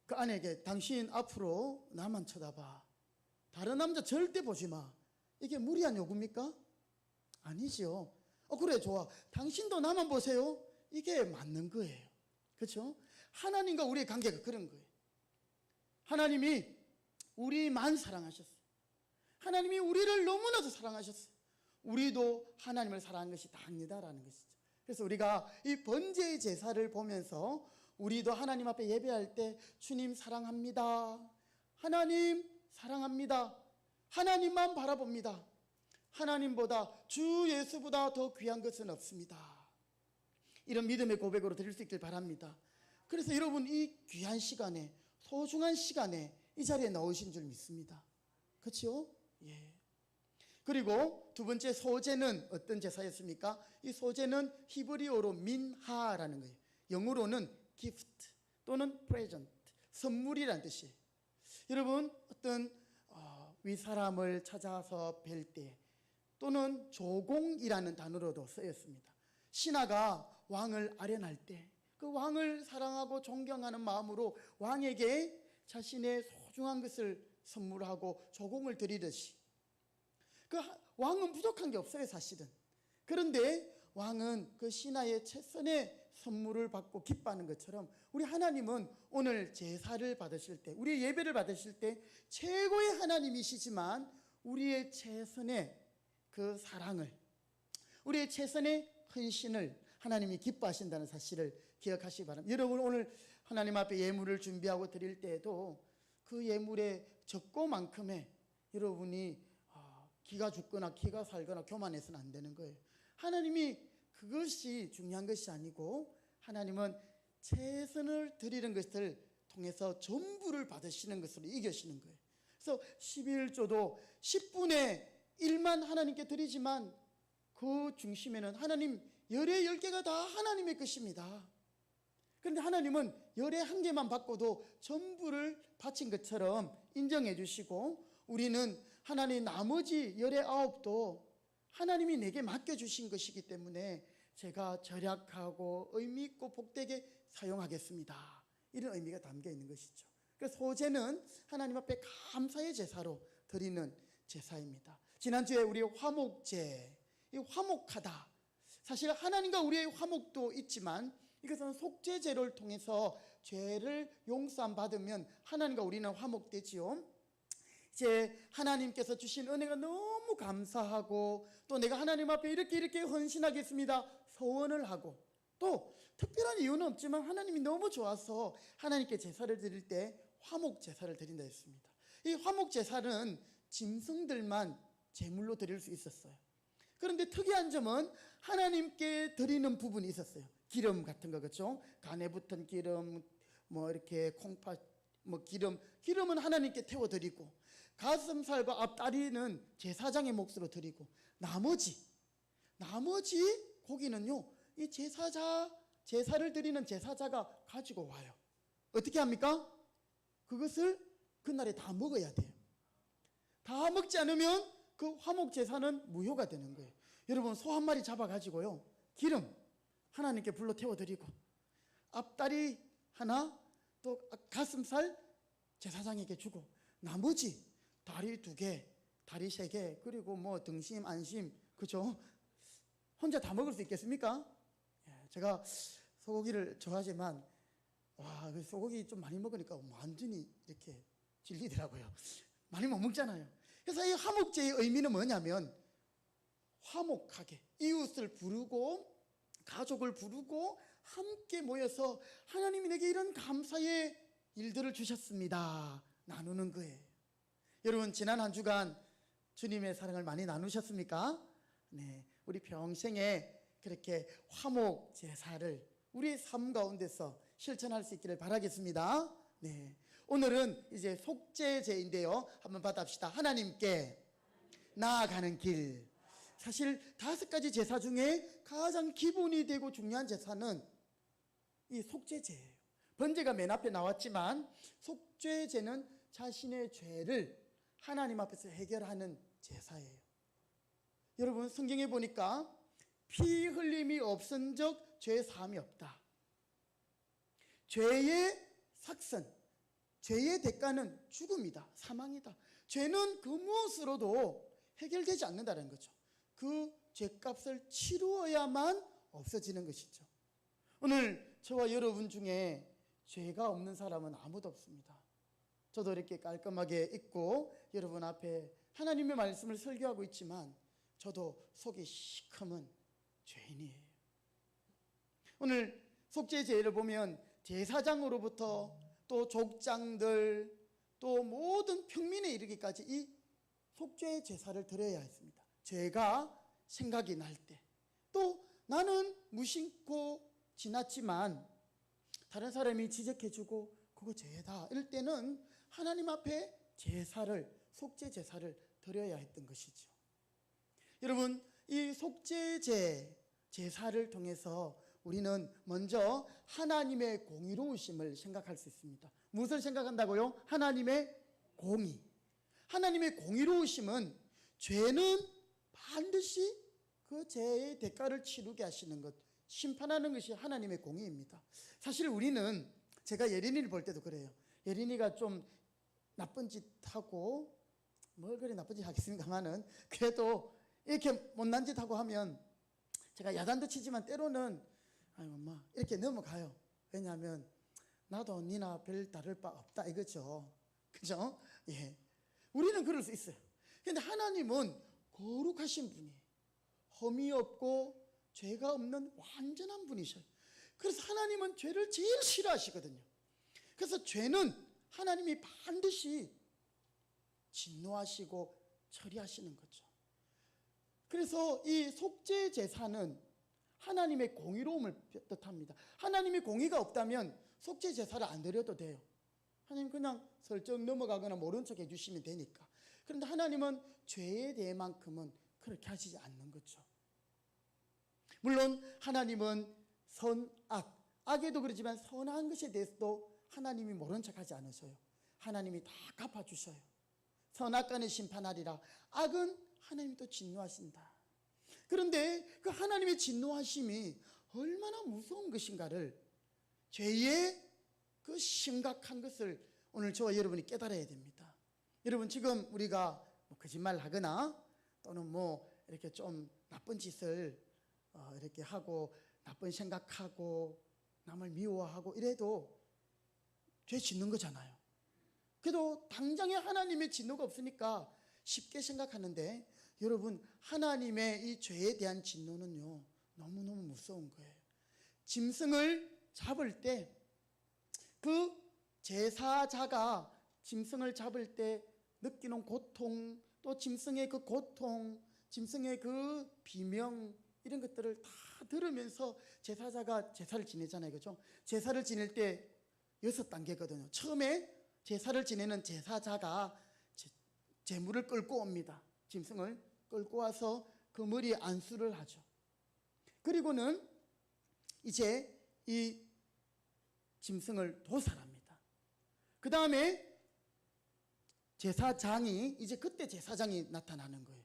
그 아내에게 당신 앞으로 나만 쳐다봐. 다른 남자 절대 보지 마. 이게 무리한 요구입니까? 아니죠. 그래 좋아. 당신도 나만 보세요. 이게 맞는 거예요. 그렇죠? 하나님과 우리의 관계가 그런 거예요. 하나님이 우리만 사랑하셨어요. 하나님이 우리를 너무나도 사랑하셨어요. 우리도 하나님을 사랑하는 것이 답니다라는 것이죠. 그래서 우리가 이 번제의 제사를 보면서 우리도 하나님 앞에 예배할 때 주님 사랑합니다. 하나님 사랑합니다. 하나님만 바라봅니다. 하나님보다 주 예수보다 더 귀한 것은 없습니다. 이런 믿음의 고백으로 드릴 수 있길 바랍니다. 그래서 여러분 이 귀한 시간에 소중한 시간에 이 자리에 나오신 줄 믿습니다. 그렇죠? 예. 그리고 두 번째 소제는 어떤 제사였습니까? 이 소제는 히브리어로 민하라는 거예요. 영어로는 gift 또는 present, 선물이라는 뜻이에요. 여러분, 어떤 윗사람을 찾아서 뵐 때 또는 조공이라는 단어로도 쓰였습니다. 신하가 왕을 아련할 때 그 왕을 사랑하고 존경하는 마음으로 왕에게 자신의 소중한 것을 선물하고 조공을 드리듯이, 그 왕은 부족한 게 없어요, 사실은. 그런데 왕은 그 신하의 최선의 선물을 받고 기뻐하는 것처럼 우리 하나님은 오늘 제사를 받으실 때, 우리의 예배를 받으실 때 최고의 하나님이시지만 우리의 최선의 그 사랑을, 우리의 최선의 헌신을 하나님이 기뻐하신다는 사실을 기억하시기 바랍니다. 여러분, 오늘 하나님 앞에 예물을 준비하고 드릴 때에도 그 예물의 적고만큼의 여러분이 기가 죽거나 기가 살거나 교만해서는 안 되는 거예요. 하나님이 그것이 중요한 것이 아니고 하나님은 최선을 드리는 것을 통해서 전부를 받으시는 것으로 이겨시는 거예요. 그래서 11조도 10분의 1만 하나님께 드리지만 그 중심에는 하나님 열의 10개가 다 하나님의 것입니다. 그런데 하나님은 열의 1개만 받고도 전부를 바친 것처럼 인정해 주시고, 우리는 하나님 나머지 열의 9도 하나님이 내게 맡겨주신 것이기 때문에 제가 절약하고 의미 있고 복되게 사용하겠습니다, 이런 의미가 담겨 있는 것이죠. 그래서 소제는 하나님 앞에 감사의 제사로 드리는 제사입니다. 지난주에 우리 화목제, 이 화목하다, 사실 하나님과 우리의 화목도 있지만 이것은 속죄제를 통해서 죄를 용서함 받으면 하나님과 우리는 화목되지요. 이제 하나님께서 주신 은혜가 너무 감사하고 또 내가 하나님 앞에 이렇게 헌신하겠습니다 서원을 하고, 또 특별한 이유는 없지만 하나님이 너무 좋아서 하나님께 제사를 드릴 때 화목 제사를 드린다 했습니다. 이 화목 제사는 짐승들만 제물로 드릴 수 있었어요. 그런데 특이한 점은 하나님께 드리는 부분이 있었어요. 기름 같은 거, 그렇죠? 간에 붙은 기름, 뭐 이렇게 콩팥, 뭐 기름은 하나님께 태워 드리고, 가슴살과 앞다리는 제사장의 몫으로 드리고, 나머지 고기는요, 이 제사를 드리는 제사자가 가지고 와요. 어떻게 합니까? 그것을 그날에 다 먹어야 돼요. 다 먹지 않으면 그 화목 제사는 무효가 되는 거예요. 여러분, 소 한 마리 잡아가지고요, 기름 하나님께 불로 태워드리고, 앞다리 하나, 또 가슴살 제사장에게 주고, 나머지 다리 2개, 다리 3개, 그리고 뭐 등심, 안심, 그죠? 혼자 다 먹을 수 있겠습니까? 제가 소고기를 좋아하지만 그 소고기 좀 많이 먹으니까 완전히 이렇게 질리더라고요. 많이 못 먹잖아요. 그래서 이 화목제의 의미는 뭐냐면, 화목하게 이웃을 부르고 가족을 부르고 함께 모여서 하나님이 내게 이런 감사의 일들을 주셨습니다 나누는 거예요. 여러분, 지난 한 주간 주님의 사랑을 많이 나누셨습니까? 네, 우리 평생에 그렇게 화목 제사를 우리의 삶 가운데서 실천할 수 있기를 바라겠습니다. 네, 오늘은 이제 속죄제인데요, 한번 받아봅시다. 하나님께 나아가는 길. 사실 5가지 제사 중에 가장 기본이 되고 중요한 제사는 이 속죄제예요. 번제가 맨 앞에 나왔지만 속죄제는 자신의 죄를 하나님 앞에서 해결하는 제사예요. 여러분, 성경에 보니까 피 흘림이 없은 적 죄 사함이 없다. 죄의 삭선, 죄의 대가는 죽음이다, 사망이다. 죄는 그 무엇으로도 해결되지 않는다는 거죠. 그 죄값을 치루어야만 없어지는 것이죠. 오늘 저와 여러분 중에 죄가 없는 사람은 아무도 없습니다. 저도 이렇게 깔끔하게 입고 여러분 앞에 하나님의 말씀을 설교하고 있지만 저도 속이 시커먼 죄인이에요. 오늘 속죄제를 보면 제사장으로부터 또 족장들 또 모든 평민에 이르기까지 이 속죄 제사를 드려야 했습니다. 죄가 생각이 날 때, 또 나는 무심코 지났지만 다른 사람이 지적해주고 그거 죄다. 이럴 때는 하나님 앞에 제사를, 속죄 제사를 드려야 했던 것이죠. 여러분, 이 속죄제 제사를 통해서 우리는 먼저 하나님의 공의로우심을 생각할 수 있습니다. 무엇을 생각한다고요? 하나님의 공의. 하나님의 공의로우심은 죄는 반드시 그 죄의 대가를 치르게 하시는 것, 심판하는 것이 하나님의 공의입니다. 사실 우리는, 제가 예린이를 볼 때도 그래요. 예린이가 좀 나쁜 짓 하고, 뭘 그리 나쁜 짓 하겠습니까마는, 그래도 이렇게 못난 짓 하고 하면 제가 야단도 치지만 때로는 아유 엄마 이렇게 넘어가요. 왜냐하면 나도 니나 별 다를 바 없다 이거죠. 그죠? 예. 우리는 그럴 수 있어요. 근데 하나님은 거룩하신 분이에요. 험이 없고 죄가 없는 완전한 분이셔요. 그래서 하나님은 죄를 제일 싫어하시거든요. 그래서 죄는 하나님이 반드시 진노하시고 처리하시는 거죠. 그래서 이 속죄 제사는 하나님의 공의로움을 뜻합니다. 하나님의 공의가 없다면 속죄 제사를 안 드려도 돼요. 하나님 그냥 슬쩍 넘어가거나 모른 척 해주시면 되니까. 그런데 하나님은 죄에 대해만큼은 그렇게 하시지 않는 거죠. 물론 하나님은 선악, 악에도 그러지만 선한 것에 대해서도 하나님이 모른 척 하지 않으셔요. 하나님이 다 갚아주셔요. 선악간에 심판하리라. 악은 하나님이 또 진노하신다. 그런데 그 하나님의 진노하심이 얼마나 무서운 것인가를, 죄의 그 심각한 것을 오늘 저와 여러분이 깨달아야 됩니다. 여러분, 지금 우리가 거짓말 하거나 또는 이렇게 좀 나쁜 짓을 이렇게 하고 나쁜 생각하고 남을 미워하고 이래도 죄 짓는 거잖아요. 그래도 당장에 하나님의 진노가 없으니까 쉽게 생각하는데, 여러분, 하나님의 이 죄에 대한 진노는요 너무너무 무서운 거예요. 짐승을 잡을 때 그 제사자가 짐승을 잡을 때 느끼는 고통, 또 짐승의 그 고통, 짐승의 그 비명, 이런 것들을 다 들으면서 제사자가 제사를 지내잖아요. 그죠? 제사를 지낼 때 6단계거든요. 처음에 제사를 지내는 제사자가 제물을 끌고 옵니다. 짐승을 끌고 와서 그 머리에 안수를 하죠. 그리고는 이제 이 짐승을 도살합니다. 그 다음에 제사장이, 이제 그때 제사장이 나타나는 거예요.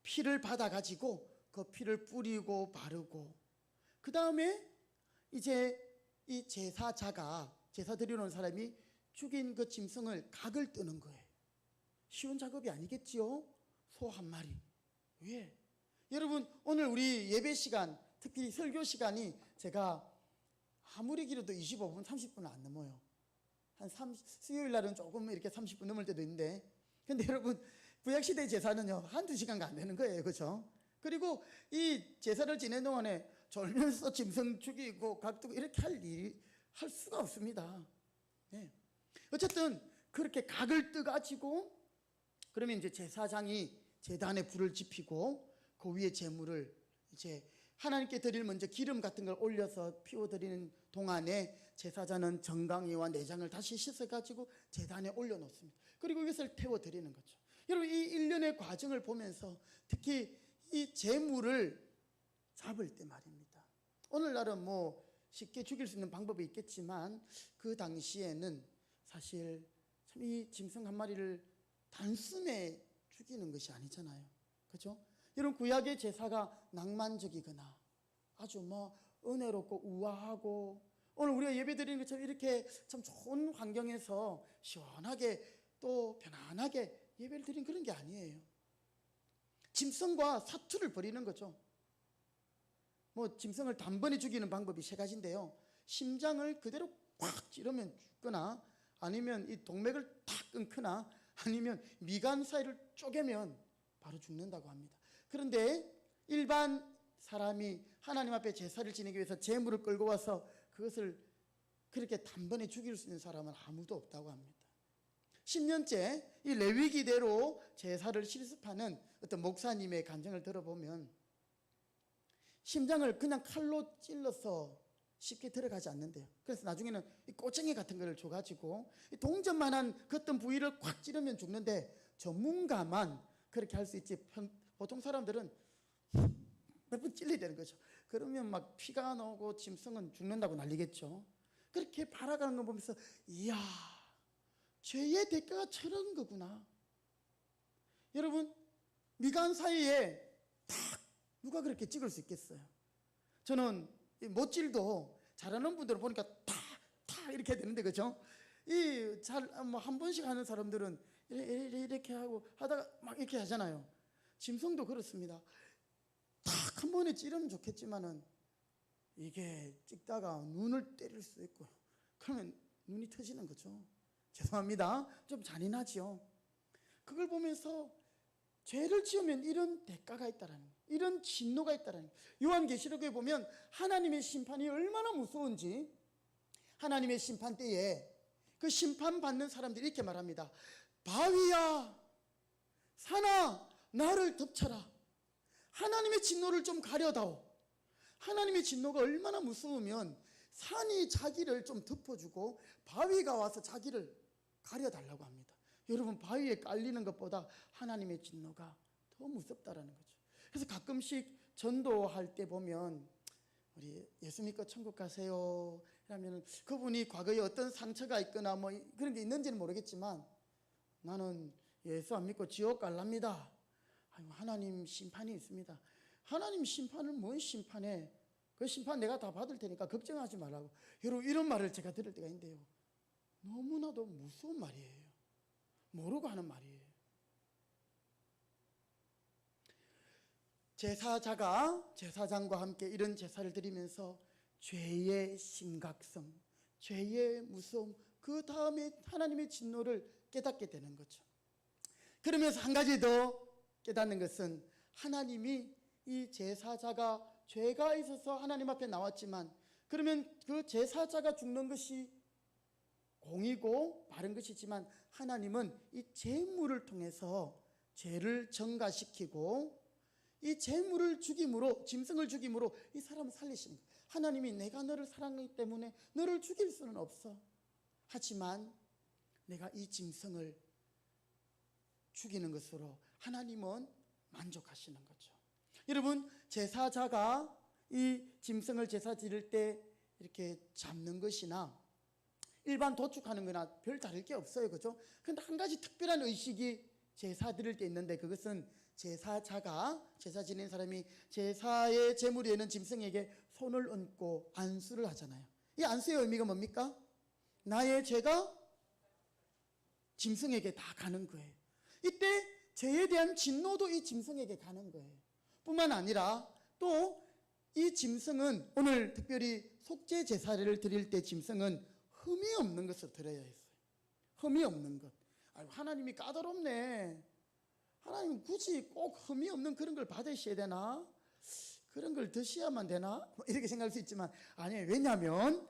피를 받아가지고 그 피를 뿌리고 바르고, 그 다음에 이제 이 제사자가, 제사 드리러 온 사람이 죽인 그 짐승을 각을 뜨는 거예요. 쉬운 작업이 아니겠지요? 소 한 마리. 왜? 여러분, 오늘 우리 예배 시간, 특히 설교 시간이 제가 아무리 길어도 25분, 30분은 안 넘어요. 수요일 날은 조금 이렇게 30분 넘을 때도 있는데, 근데 여러분, 구약시대 제사는요, 한두 시간가 안 되는 거예요. 그렇죠? 그리고 이 제사를 지내는 동안에 졸면서 짐승 죽이고 각두고 이렇게 할 수가 없습니다. 네. 어쨌든 그렇게 각을 떠가지고, 그러면 이제 제사장이 제단에 불을 지피고 그 위에 제물을 이제 하나님께 드릴 먼저 기름 같은 걸 올려서 피워드리는 동안에 제사자는 정강이와 내장을 다시 씻어가지고 제단에 올려놓습니다. 그리고 이것을 태워드리는 거죠. 여러분, 이 일련의 과정을 보면서 특히 이 제물을 잡을 때 말입니다. 오늘날은 쉽게 죽일 수 있는 방법이 있겠지만 그 당시에는 사실 참 이 짐승 한 마리를 단숨에 죽이는 것이 아니잖아요. 그렇죠? 이런 구약의 제사가 낭만적이거나 아주 은혜롭고 우아하고, 오늘 우리가 예배 드리는 것처럼 이렇게 참 좋은 환경에서 시원하게 또 편안하게 예배를 드리는 그런 게 아니에요. 짐승과 사투를 벌이는 거죠. 짐승을 단번에 죽이는 방법이 3가지인데요. 심장을 그대로 꽉 찌르면 죽거나, 아니면 이 동맥을 탁 끊거나, 아니면 미간 사이를 쪼개면 바로 죽는다고 합니다. 그런데 일반 사람이 하나님 앞에 제사를 지내기 위해서 제물을 끌고 와서 그것을 그렇게 단번에 죽일 수 있는 사람은 아무도 없다고 합니다. 10년째 이 레위기대로 제사를 실습하는 어떤 목사님의 간증을 들어보면, 심장을 그냥 칼로 찔러서 쉽게 들어가지 않는데요. 그래서 나중에는 이 꼬챙이 같은 거를 줘가지고 이 동전만한 그 어떤 부위를 콱 찌르면 죽는데 전문가만 그렇게 할 수 있지 보통 사람들은 몇 번 찔려야 되는 거죠. 그러면 막 피가 나오고 짐승은 죽는다고 난리겠죠. 그렇게 발아가는 거 보면서 이야, 죄의 대가가 저런 거구나. 여러분, 미간 사이에 딱 누가 그렇게 찍을 수 있겠어요? 저는 이 못질도 잘하는 분들을 보니까 탁 이렇게 되는데, 그죠? 이 잘 뭐 한 번씩 하는 사람들은 이렇게 하고 하다가 막 이렇게 하잖아요. 짐승도 그렇습니다. 탁 한 번에 찌르면 좋겠지만은 이게 찍다가 눈을 때릴 수 있고 그러면 눈이 터지는 거죠. 죄송합니다. 좀 잔인하지요. 그걸 보면서 죄를 지으면 이런 대가가 있다라는 거예요. 이런 진노가 있다라는 거예요. 요한계시록에 보면 하나님의 심판이 얼마나 무서운지 하나님의 심판 때에 그 심판받는 사람들이 이렇게 말합니다. 바위야 산아 나를 덮쳐라. 하나님의 진노를 좀 가려다오. 하나님의 진노가 얼마나 무서우면 산이 자기를 좀 덮어주고 바위가 와서 자기를 가려달라고 합니다. 여러분, 바위에 깔리는 것보다 하나님의 진노가 더 무섭다라는 거죠. 그래서 가끔씩 전도할 때 보면 우리 예수 믿고 천국 가세요 하면 그분이 과거에 어떤 상처가 있거나 뭐 그런 게 있는지는 모르겠지만 나는 예수 안 믿고 지옥 갈랍니다. 하나님 심판이 있습니다. 하나님 심판을 뭔 심판해? 그 심판 내가 다 받을 테니까 걱정하지 말라고. 여러분, 이런 말을 제가 들을 때가 있는데요, 너무나도 무서운 말이에요. 모르고 하는 말이에요. 제사자가 제사장과 함께 이런 제사를 드리면서 죄의 심각성, 죄의 무서움, 그 다음에 하나님의 진노를 깨닫게 되는 거죠. 그러면서 한 가지 더 깨닫는 것은 하나님이 이 제사자가 죄가 있어서 하나님 앞에 나왔지만 그러면 그 제사자가 죽는 것이 공이고 바른 것이지만 하나님은 이 제물을 통해서 죄를 정가시키고 이 제물을 죽임으로, 짐승을 죽임으로 이 사람을 살리시는 거예요. 하나님이 내가 너를 사랑하기 때문에 너를 죽일 수는 없어. 하지만 내가 이 짐승을 죽이는 것으로 하나님은 만족하시는 거죠. 여러분, 제사자가 이 짐승을 제사 지를 때 이렇게 잡는 것이나 일반 도축하는 거나 별 다를 게 없어요. 그죠? 그런데 한 가지 특별한 의식이 제사 드릴 때 있는데 그것은 제사자가, 제사 지낸 사람이 제사의 제물이 되는 짐승에게 손을 얹고 안수를 하잖아요. 이 안수의 의미가 뭡니까? 나의 죄가 짐승에게 다 가는 거예요. 이때 죄에 대한 진노도 이 짐승에게 가는 거예요. 뿐만 아니라 또 이 짐승은 오늘 특별히 속죄 제사를 드릴 때 짐승은 흠이 없는 것을 드려야 했어요. 흠이 없는 것. 아유, 하나님이 까다롭네. 하나님 굳이 꼭 흠이 없는 그런 걸 받으셔야 되나? 그런 걸 드셔야만 되나? 이렇게 생각할 수 있지만 아니에요. 왜냐하면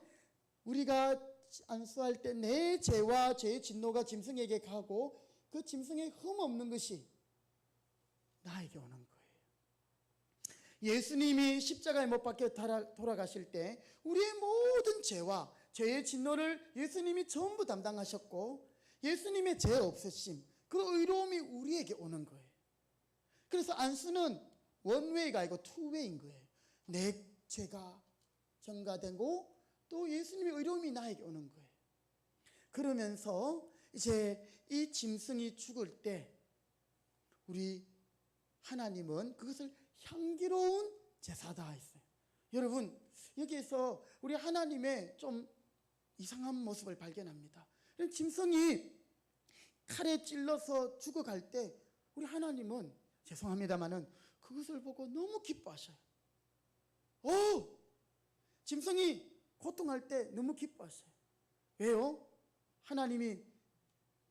우리가 안수할 때 내 죄와 죄의 진노가 짐승에게 가고 그 짐승의 흠 없는 것이 나에게 오는 거예요. 예수님이 십자가에 못 박혀 돌아가실 때 우리의 모든 죄와 죄의 진노를 예수님이 전부 담당하셨고 예수님의 죄 없으심, 그 의로움이 우리에게 오는 거예요. 그래서 안수는 원웨이가 아니고 투웨이인 거예요. 내 죄가 전가되고 또 예수님의 의로움이 나에게 오는 거예요. 그러면서 이제 이 짐승이 죽을 때 우리 하나님은 그것을 향기로운 제사다 했어요. 여러분, 여기에서 우리 하나님의 좀 이상한 모습을 발견합니다. 짐승이 칼에 찔러서 죽어갈 때 우리 하나님은 죄송합니다마는 그것을 보고 너무 기뻐하셔요. 오! 짐승이 고통할 때 너무 기뻐하셔요. 왜요? 하나님이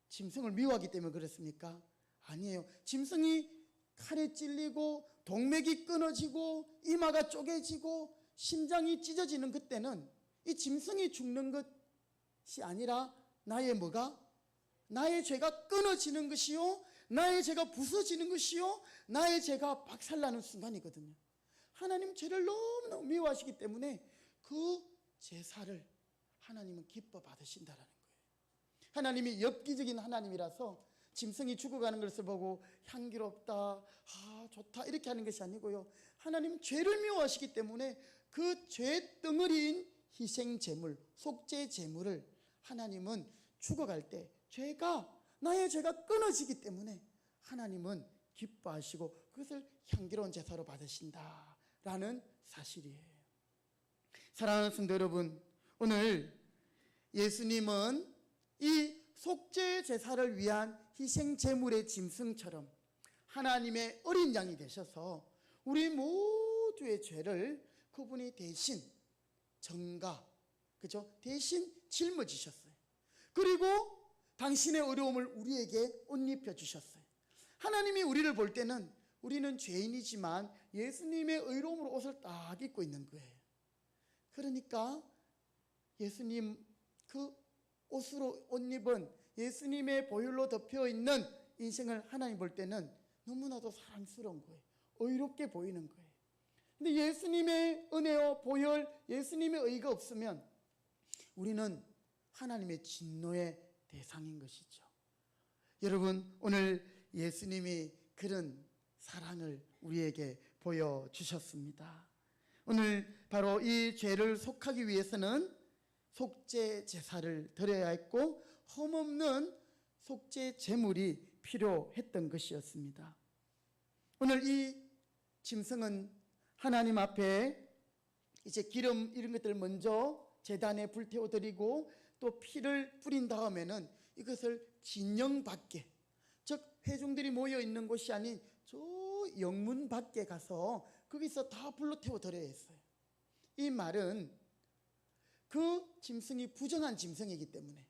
짐승을 미워하기 때문에 그렇습니까? 아니에요. 짐승이 칼에 찔리고 동맥이 끊어지고 이마가 쪼개지고 심장이 찢어지는 그때는 이 짐승이 죽는 것이 아니라 나의 뭐가? 나의 죄가 끊어지는 것이요, 나의 죄가 부서지는 것이요, 나의 죄가 박살나는 순간이거든요. 하나님 죄를 너무너무 미워하시기 때문에 그 제사를 하나님은 기뻐 받으신다라는 거예요. 하나님이 엽기적인 하나님이라서 짐승이 죽어가는 것을 보고 향기롭다, 아 좋다 이렇게 하는 것이 아니고요. 하나님은 죄를 미워하시기 때문에 그 죄 덩어리인 희생 제물, 속죄 제물을 하나님은 죽어갈 때 나의 죄가 끊어지기 때문에 하나님은 기뻐하시고 그것을 향기로운 제사로 받으신다라는 사실이에요. 사랑하는 성도 여러분, 오늘 예수님은 이 속죄 제사를 위한 희생 제물의 짐승처럼 하나님의 어린 양이 되셔서 우리 모두의 죄를 그분이 대신 그죠? 대신 짊어지셨어요. 그리고 당신의 어려움을 우리에게 옷 입혀 주셨어요. 하나님이 우리를 볼 때는 우리는 죄인이지만 예수님의 의로움으로 옷을 딱 입고 있는 거예요. 그러니까 예수님 그 옷으로 옷 입은 예수님의 보혈로 덮여 있는 인생을 하나님 볼 때는 너무나도 사랑스러운 거예요. 의롭게 보이는 거예요. 근데 예수님의 은혜와 보혈, 예수님의 의가 없으면 우리는 하나님의 진노의 대상인 것이죠. 여러분, 오늘 예수님이 그런 사랑을 우리에게 보여주셨습니다. 오늘 바로 이 죄를 속하기 위해서는 속죄 제사를 드려야 했고 흠없는 속죄 제물이 필요했던 것이었습니다. 오늘 이 짐승은 하나님 앞에 이제 기름 이런 것들을 먼저 제단에 불태워 드리고 또 피를 뿌린 다음에는 이것을 진영 밖에, 즉 회중들이 모여 있는 곳이 아닌 저 영문 밖에 가서 거기서 다 불로 태워 드려야 했어요. 이 말은 그 짐승이 부정한 짐승이기 때문에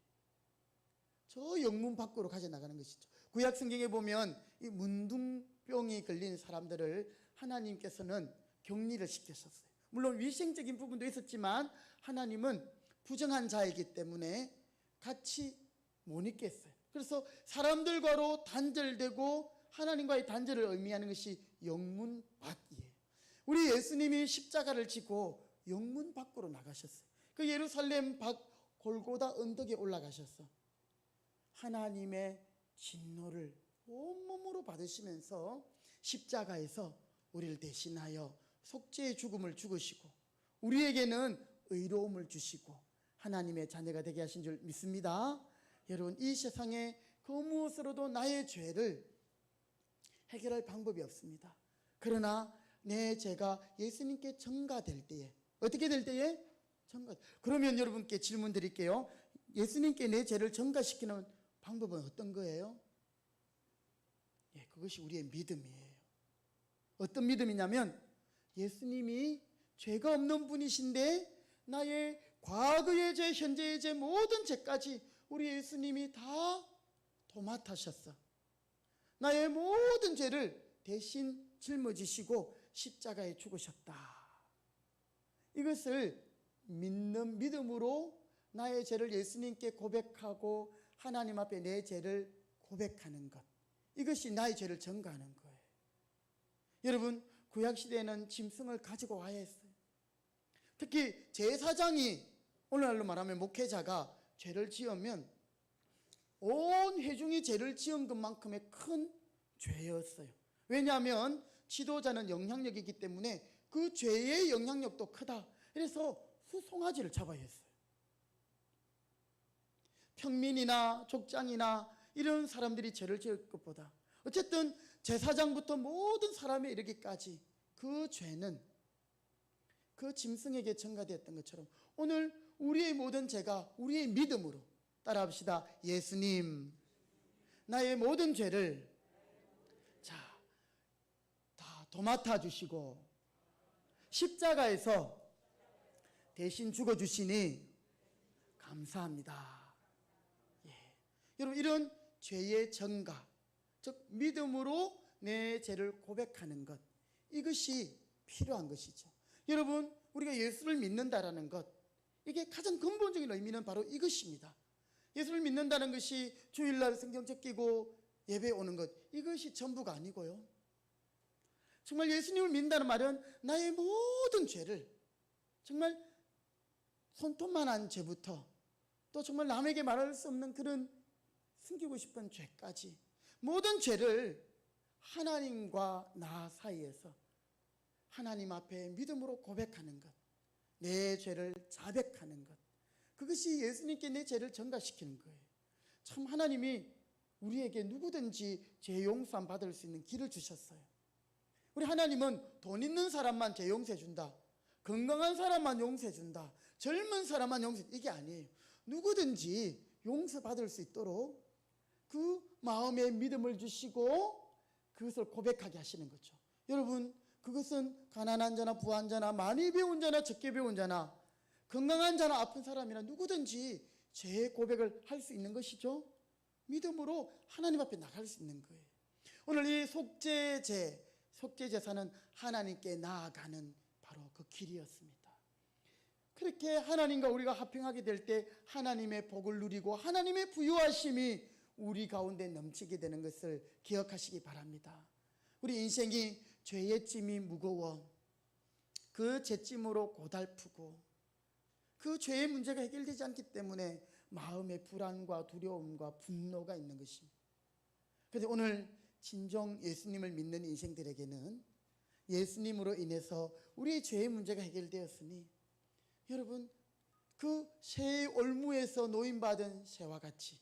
저 영문 밖으로 가져 나가는 것이죠. 구약 성경에 보면 이 문둥병이 걸린 사람들을 하나님께서는 격리를 시켰었어요. 물론 위생적인 부분도 있었지만 하나님은 부정한 자이기 때문에 같이 못 있겠어요. 그래서 사람들과로 단절되고 하나님과의 단절을 의미하는 것이 영문 밖이에요. 우리 예수님이 십자가를 지고 영문 밖으로 나가셨어요. 그 예루살렘 밖 골고다 언덕에 올라가셔서 하나님의 진노를 온몸으로 받으시면서 십자가에서 우리를 대신하여 속죄의 죽음을 죽으시고 우리에게는 의로움을 주시고 하나님의 자녀가 되게 하신 줄 믿습니다. 여러분, 이 세상에 그 무엇으로도 나의 죄를 해결할 방법이 없습니다. 그러나 내 죄가 예수님께 전가될 때에, 어떻게 될 때에? 그러면 여러분께 질문 드릴게요. 예수님께 내 죄를 전가시키는 방법은 어떤 거예요? 예, 그것이 우리의 믿음이에요. 어떤 믿음이냐면 예수님이 죄가 없는 분이신데 나의 과거의 죄, 현재의 죄, 모든 죄까지 우리 예수님이 다 도맡아셨어. 나의 모든 죄를 대신 짊어지시고 십자가에 죽으셨다. 이것을 믿는 믿음으로 나의 죄를 예수님께 고백하고 하나님 앞에 내 죄를 고백하는 것, 이것이 나의 죄를 전가하는 거예요. 여러분, 구약시대에는 짐승을 가지고 와야 했어요. 특히 제사장이, 오늘날로 말하면 목회자가 죄를 지으면 온 회중이 죄를 지은 것만큼의 큰 죄였어요. 왜냐하면 지도자는 영향력이 있기 때문에 그 죄의 영향력도 크다. 그래서 수송아지를 잡아야 했어요. 평민이나 족장이나 이런 사람들이 죄를 지을 것보다 어쨌든 제사장부터 모든 사람에 이르기까지 그 죄는 그 짐승에게 전가되었던 것처럼 오늘 우리의 모든 죄가 우리의 믿음으로, 따라합시다. 예수님, 나의 모든 죄를 다 도맡아 주시고 십자가에서 대신 죽어주시니 감사합니다. 예. 여러분, 이런 죄의 전가, 즉 믿음으로 내 죄를 고백하는 것, 이것이 필요한 것이죠. 여러분, 우리가 예수를 믿는다라는 것, 이게 가장 근본적인 의미는 바로 이것입니다. 예수를 믿는다는 것이 주일날 성경책 끼고 예배 오는 것, 이것이 전부가 아니고요. 정말 예수님을 믿는다는 말은 나의 모든 죄를 정말 손톱만한 죄부터 또 정말 남에게 말할 수 없는 그런 숨기고 싶은 죄까지 모든 죄를 하나님과 나 사이에서 하나님 앞에 믿음으로 고백하는 것, 내 죄를 자백하는 것, 그것이 예수님께 내 죄를 전가시키는 거예요. 참 하나님이 우리에게 누구든지 죄 용서함 받을 수 있는 길을 주셨어요. 우리 하나님은 돈 있는 사람만 죄 용서해 준다, 건강한 사람만 용서해 준다, 젊은 사람만 용서해, 이게 아니에요. 누구든지 용서받을 수 있도록 그 마음에 믿음을 주시고 그것을 고백하게 하시는 거죠. 여러분, 그것은 가난한 자나 부한 자나 많이 배운 자나 적게 배운 자나 건강한 자나 아픈 사람이나 누구든지 죄 고백을 할 수 있는 것이죠. 믿음으로 하나님 앞에 나갈 수 있는 거예요. 오늘 이 속죄제사는 하나님께 나아가는 바로 그 길이었습니다. 그렇게 하나님과 우리가 합행하게 될 때 하나님의 복을 누리고 하나님의 부유하심이 우리 가운데 넘치게 되는 것을 기억하시기 바랍니다. 우리 인생이 죄의 짐이 무거워 그 죄짐으로 고달프고 그 죄의 문제가 해결되지 않기 때문에 마음의 불안과 두려움과 분노가 있는 것입니다. 그런데 오늘 진정 예수님을 믿는 인생들에게는 예수님으로 인해서 우리의 죄의 문제가 해결되었으니 여러분, 그 새의 올무에서 노임받은 새와 같이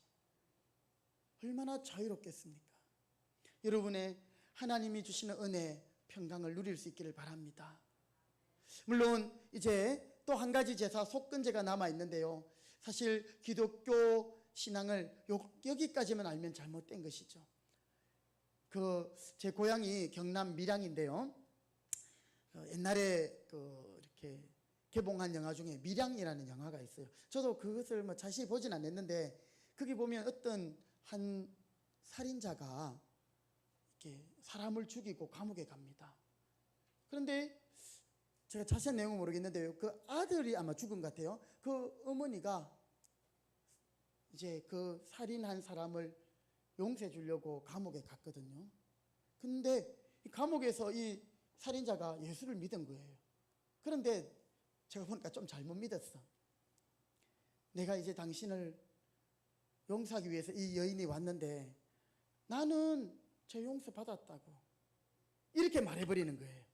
얼마나 자유롭겠습니까? 여러분의 하나님이 주시는 은혜, 평강을 누릴 수 있기를 바랍니다. 물론 이제 또 한 가지 제사, 속건제가 남아 있는데요. 사실 기독교 신앙을 여기까지만 알면 잘못된 것이죠. 제 고향이 경남 밀양인데요. 옛날에 이렇게 개봉한 영화 중에 밀양이라는 영화가 있어요. 저도 그것을 자세히 보진 않았는데 거기 보면 어떤 한 살인자가 이렇게 사람을 죽이고 감옥에 갑니다. 그런데 제가 자세한 내용은 모르겠는데요. 그 아들이 아마 죽은 것 같아요. 그 어머니가 이제 그 살인한 사람을 용서해 주려고 감옥에 갔거든요. 근데 감옥에서 이 살인자가 예수를 믿은 거예요. 그런데 제가 보니까 좀 잘못 믿었어. 내가 이제 당신을 용서하기 위해서 이 여인이 왔는데 나는 죄 용서 받았다고 이렇게 말해버리는 거예요.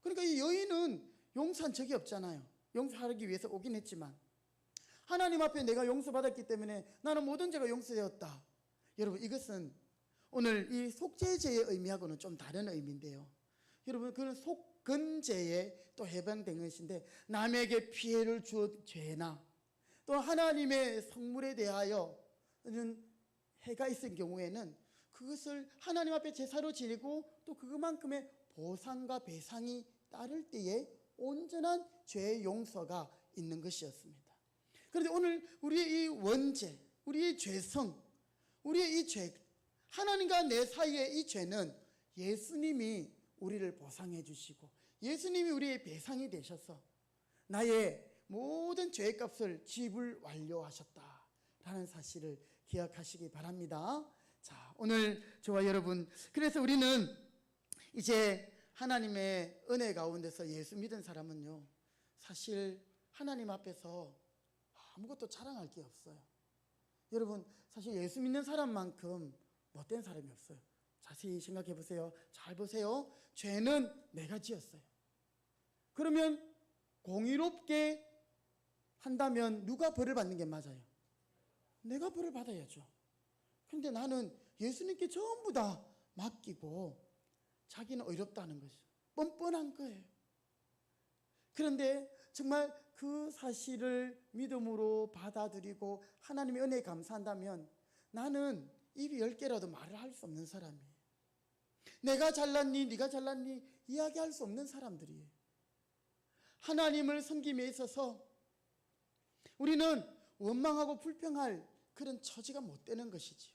그러니까 이 여인은 용서한 적이 없잖아요. 용서하기 위해서 오긴 했지만 하나님 앞에 내가 용서받았기 때문에 나는 모든 죄가 용서되었다. 여러분, 이것은 오늘 이 속죄제의 의미하고는 좀 다른 의미인데요. 여러분, 그는 속건제에 또 해당된 것인데 남에게 피해를 주었 죄나 또 하나님의 성물에 대하여 해가 있을 경우에는 그것을 하나님 앞에 제사로 지내고 또 그것만큼의 보상과 배상이 따를 때에 온전한 죄의 용서가 있는 것이었습니다. 그런데 오늘 우리의 이 원죄, 우리의 죄성, 우리의 이 죄, 하나님과 내 사이의 이 죄는 예수님이 우리를 보상해 주시고 예수님이 우리의 배상이 되셔서 나의 모든 죄의 값을 지불 완료하셨다라는 사실을 기억하시기 바랍니다. 자, 오늘 저와 여러분, 그래서 우리는 이제 하나님의 은혜 가운데서 예수 믿은 사람은요, 사실 하나님 앞에서 아무것도 자랑할 게 없어요. 여러분, 사실 예수 믿는 사람만큼 못된 사람이 없어요. 자세히 생각해 보세요. 잘 보세요. 죄는 내가 지었어요. 그러면 공의롭게 한다면 누가 벌을 받는 게 맞아요? 내가 벌을 받아야죠. 그런데 나는 예수님께 전부 다 맡기고 자기는 의롭다는 것이 뻔뻔한 거예요. 그런데 정말 그 사실을 믿음으로 받아들이고 하나님의 은혜에 감사한다면 나는 입이 10개라도 말을 할 수 없는 사람이에요. 내가 잘났니 네가 잘났니 이야기할 수 없는 사람들이에요. 하나님을 섬김에 있어서 우리는 원망하고 불평할 그런 처지가 못 되는 것이지요.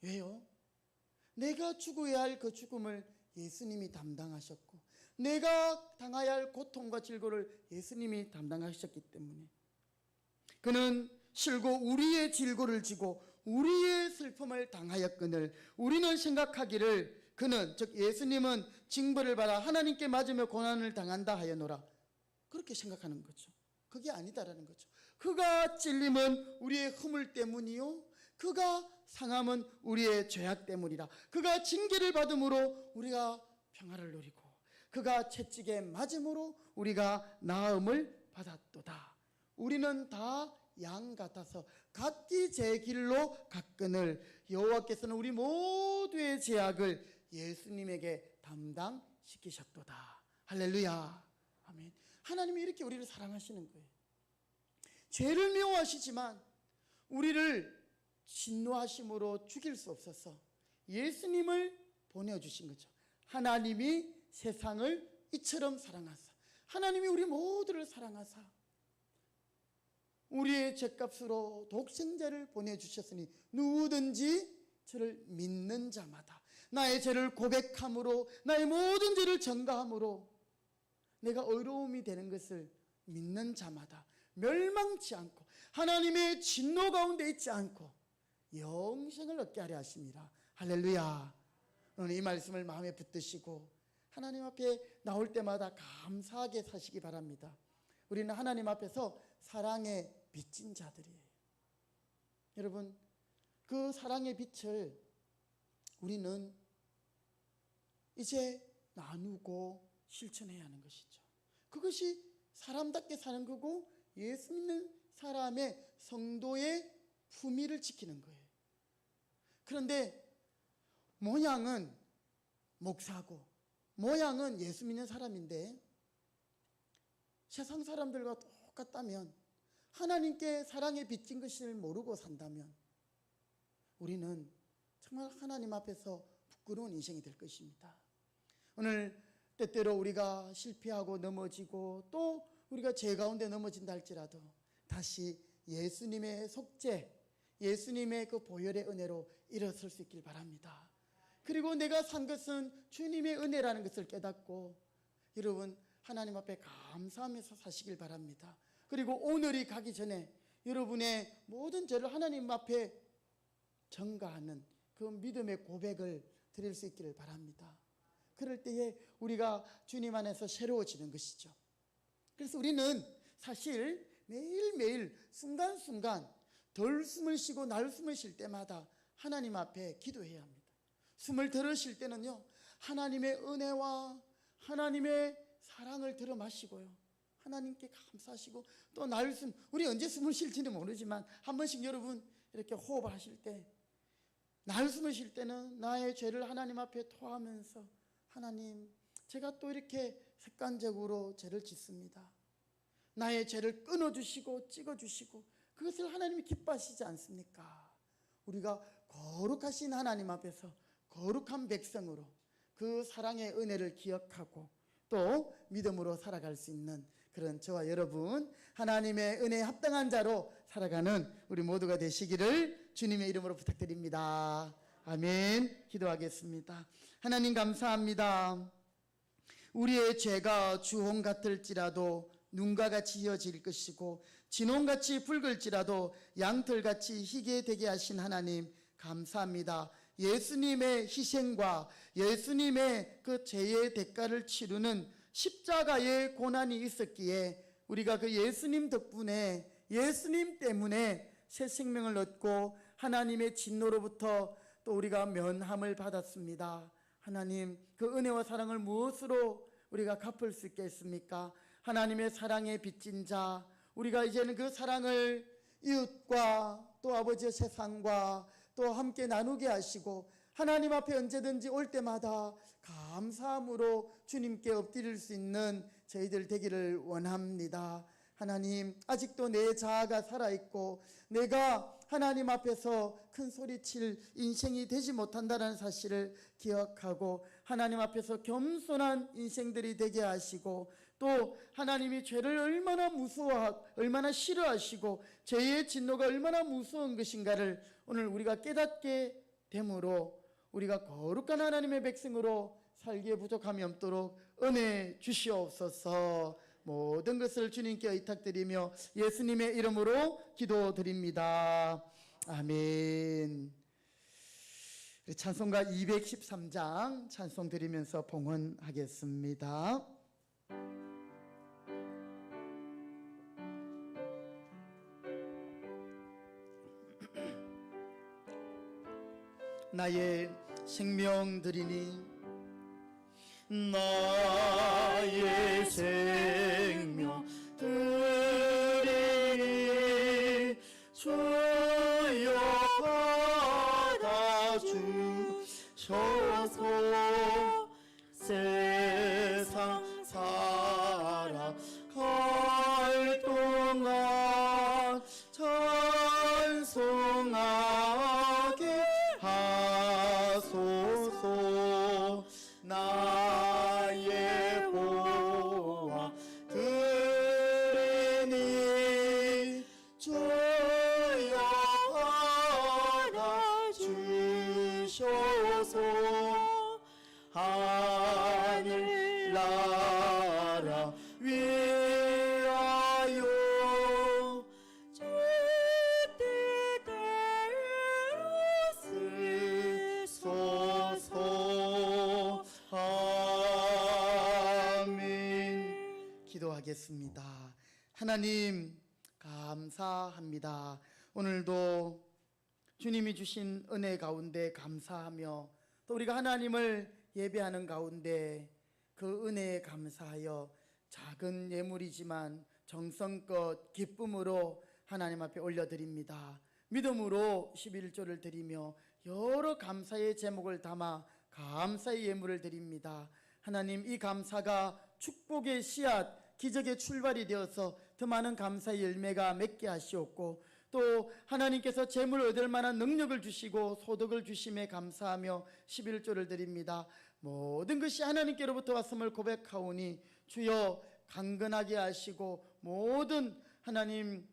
왜요? 내가 죽어야 할 그 죽음을 예수님이 담당하셨고 내가 당해야 할 고통과 질고를 예수님이 담당하셨기 때문에 그는 실고 우리의 질고를 지고 우리의 슬픔을 당하였거늘 우리는 생각하기를 그는 즉 예수님은 징벌을 받아 하나님께 맞으며 고난을 당한다 하여노라. 그렇게 생각하는 거죠. 그게 아니다라는 거죠. 그가 찔림은 우리의 허물 때문이요, 그가 상함은 우리의 죄악 때문이라. 그가 징계를 받음으로 우리가 평화를 누리고, 그가 채찍에 맞음으로 우리가 나음을 받았도다. 우리는 다 양 같아서 각기 제 길로 갔거늘 여호와께서는 우리 모두의 죄악을 예수님에게 담당시키셨도다. 할렐루야. 아멘. 하나님이 이렇게 우리를 사랑하시는 거예요. 죄를 미워하시지만 우리를 진노하심으로 죽일 수 없어서 예수님을 보내주신 거죠. 하나님이 세상을 이처럼 사랑하사, 하나님이 우리 모두를 사랑하사 우리의 죄값으로 독생자를 보내주셨으니 누구든지 저를 믿는 자마다, 나의 죄를 고백함으로, 나의 모든 죄를 전가함으로 내가 의로움이 되는 것을 믿는 자마다 멸망치 않고 하나님의 진노 가운데 있지 않고 영생을 얻게 하려 하십니다. 할렐루야. 오늘 이 말씀을 마음에 붙드시고 하나님 앞에 나올 때마다 감사하게 사시기 바랍니다. 우리는 하나님 앞에서 사랑의 빚진 자들이에요. 여러분, 그 사랑의 빛을 우리는 이제 나누고 실천해야 하는 것이죠. 그것이 사람답게 사는 거고 예수 믿는 사람의 성도의 품위를 지키는 거예요. 그런데 모양은 목사고 모양은 예수 믿는 사람인데 세상 사람들과 똑같다면, 하나님께 사랑에 빚진 것을 모르고 산다면 우리는 정말 하나님 앞에서 부끄러운 인생이 될 것입니다. 오늘 때때로 우리가 실패하고 넘어지고 또 우리가 죄 가운데 넘어진다 할지라도 다시 예수님의 속죄, 예수님의 그 보혈의 은혜로 일어설 수 있길 바랍니다. 그리고 내가 산 것은 주님의 은혜라는 것을 깨닫고 여러분 하나님 앞에 감사하면서 사시길 바랍니다. 그리고 오늘이 가기 전에 여러분의 모든 죄를 하나님 앞에 전가하는 그 믿음의 고백을 드릴 수 있기를 바랍니다. 그럴 때에 우리가 주님 안에서 새로워지는 것이죠. 그래서 우리는 사실 매일매일 순간순간 덜 숨을 쉬고 날 숨을 쉴 때마다 하나님 앞에 기도해야 합니다. 숨을 들어 쉴 때는요, 하나님의 은혜와 하나님의 사랑을 들어 마시고요, 하나님께 감사하시고 또 날숨, 우리 언제 숨을 쉴지는 모르지만 한 번씩 여러분 이렇게 호흡을 하실 때, 날숨을 쉴 때는 나의 죄를 하나님 앞에 토하면서 하나님, 제가 또 이렇게 습관적으로 죄를 짓습니다. 나의 죄를 끊어주시고 찍어주시고 그것을 하나님이 기뻐하시지 않습니까? 우리가 거룩하신 하나님 앞에서 거룩한 백성으로 그 사랑의 은혜를 기억하고 또 믿음으로 살아갈 수 있는 그런 저와 여러분, 하나님의 은혜에 합당한 자로 살아가는 우리 모두가 되시기를 주님의 이름으로 부탁드립니다. 아멘. 기도하겠습니다. 하나님 감사합니다. 우리의 죄가 주홍 같을지라도 눈과 같이 이어질 것이고 진홍같이 붉을지라도 양털같이 희게 되게 하신 하나님 감사합니다. 예수님의 희생과 예수님의 그 죄의 대가를 치르는 십자가의 고난이 있었기에 우리가 그 예수님 덕분에, 예수님 때문에 새 생명을 얻고 하나님의 진노로부터 또 우리가 면함을 받았습니다. 하나님, 그 은혜와 사랑을 무엇으로 우리가 갚을 수 있겠습니까? 하나님의 사랑에 빚진 자, 우리가 이제는 그 사랑을 이웃과 또 아버지의 세상과 또 함께 나누게 하시고 하나님 앞에 언제든지 올 때마다 감사함으로 주님께 엎드릴 수 있는 저희들 되기를 원합니다. 하나님, 아직도 내 자아가 살아있고 내가 하나님 앞에서 큰 소리칠 인생이 되지 못한다는 사실을 기억하고 하나님 앞에서 겸손한 인생들이 되게 하시고 또 하나님이 죄를 얼마나 무서워하고 얼마나 싫어하시고 죄의 진노가 얼마나 무서운 것인가를 오늘 우리가 깨닫게 됨으로 우리가 거룩한 하나님의 백성으로 살기에 부족함이 없도록 은혜 주시옵소서. 모든 것을 주님께 의탁드리며 예수님의 이름으로 기도드립니다. 아멘. 찬송가 213장 찬송 드리면서 봉헌하겠습니다. 나의 생명 드리니 나의 생명 드리니 주여 받아주셔서 세상 살아갈 동안 찬송하게 하소서. 나의 보아 드리니 주여 알아주셔서 하늘 나라 위하여 주 뜻대로 쓰소서. 아멘. 기도하겠습니다. 하나님 감사합니다. 오늘도 주님이 주신 은혜 가운데 감사하며 또 우리가 하나님을 예배하는 가운데 그 은혜에 감사하여 작은 예물이지만 정성껏 기쁨으로 하나님 앞에 올려드립니다. 믿음으로 11조를 드리며 여러 감사의 제목을 담아 감사의 예물을 드립니다. 하나님, 이 감사가 축복의 씨앗, 기적의 출발이 되어서 더 많은 감사의 열매가 맺게 하시옵고 또 하나님께서 재물을 얻을 만한 능력을 주시고 소득을 주심에 감사하며 11조를 드립니다. 모든 것이 하나님께로부터 왔음을 고백하오니 주여 강건하게 하시고 모든 하나님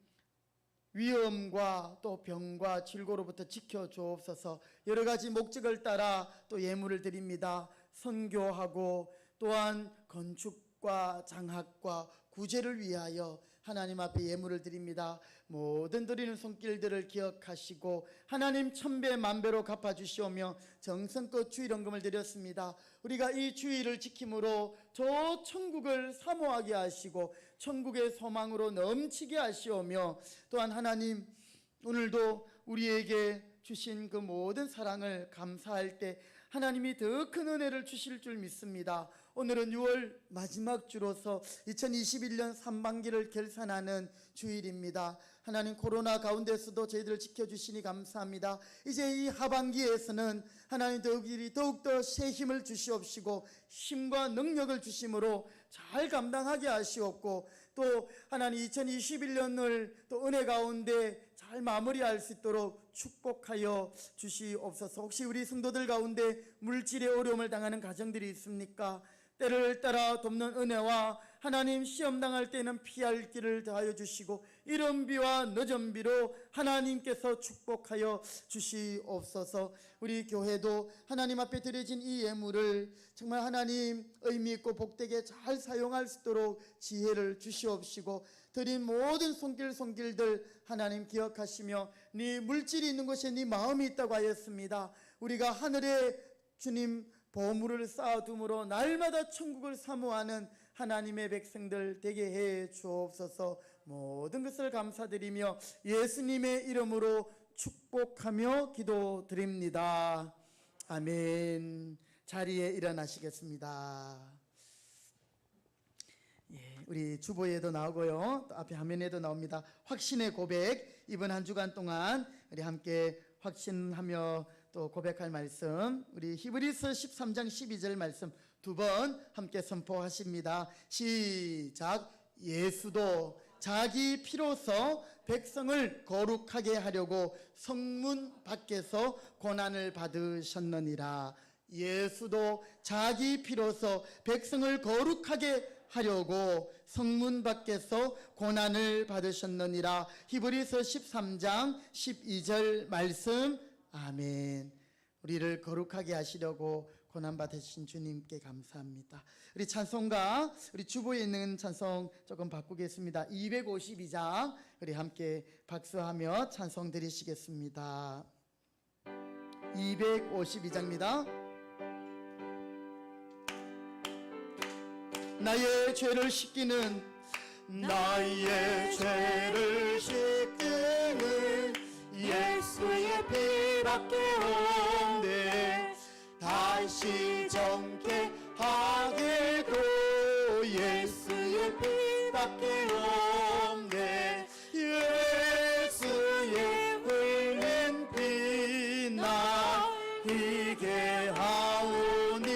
위험과 또 병과 질고로부터 지켜주옵소서. 여러 가지 목적을 따라 또 예물을 드립니다. 선교하고 또한 건축과 장학과 구제를 위하여 하나님 앞에 예물을 드립니다. 모든 드리는 손길들을 기억하시고 하나님 천배 만배로 갚아주시오며 정성껏 주일헌금을 드렸습니다. 우리가 이 주일을 지킴으로 저 천국을 사모하게 하시고 천국의 소망으로 넘치게 하시오며 또한 하나님 오늘도 우리에게 주신 그 모든 사랑을 감사할 때 하나님이 더 큰 은혜를 주실 줄 믿습니다. 오늘은 6월 마지막 주로서 2021년 3반기를 결산하는 주일입니다. 하나님 코로나 가운데서도 저희들을 지켜주시니 감사합니다. 이제 이 하반기에서는 하나님 더욱더 새 힘을 주시옵시고 힘과 능력을 주심으로 잘 감당하게 하시옵고 또 하나님 2021년을 또 은혜 가운데 잘 마무리할 수 있도록 축복하여 주시옵소서. 혹시 우리 성도들 가운데 물질의 어려움을 당하는 가정들이 있습니까? 때를 따라 돕는 은혜와 하나님 시험 당할 때는 피할 길을 더하여 주시고 이른 비와 늦은 비로 하나님께서 축복하여 주시옵소서. 우리 교회도 하나님 앞에 드려진 이 예물을 정말 하나님 의미 있고 복되게 잘 사용할 수 있도록 지혜를 주시옵시고 드린 모든 손길들 하나님 기억하시며 네 물질이 있는 곳에 네 마음이 있다고 하였습니다. 우리가 하늘에 주님 보물을 쌓아둠으로 날마다 천국을 사모하는 하나님의 백성들 되게 해 주옵소서. 모든 것을 감사드리며 예수님의 이름으로 축복하며 기도드립니다. 아멘. 자리에 일어나시겠습니다. 우리 주보에도 나오고요. 또 앞에 화면에도 나옵니다. 확신의 고백. 이번 한 주간 동안 우리 함께 확신하며 또 고백할 말씀, 우리 히브리서 13장 12절 말씀 두 번 함께 선포하십니다. 시작. 예수도 자기 피로서 백성을 거룩하게 하려고 성문 밖에서 고난을 받으셨느니라. 예수도 자기 피로서 백성을 거룩하게 하려고 성문 밖에서 고난을 받으셨느니라. 히브리서 13장 12절 말씀. 아멘. 우리를 거룩하게 하시려고 고난받으신 주님께 감사합니다. 우리 찬송가, 우리 주보에 있는 찬송 조금 바꾸겠습니다. 252장 우리 함께 박수하며 찬송 드리시겠습니다. 252장입니다. 나의 죄를 씻기는 나의 죄를 씻기는 예수의 피밖에 없네. 다시 정케 하게도 예수의 피밖에 없네. 예수의 흘린 피 나 희게 하오니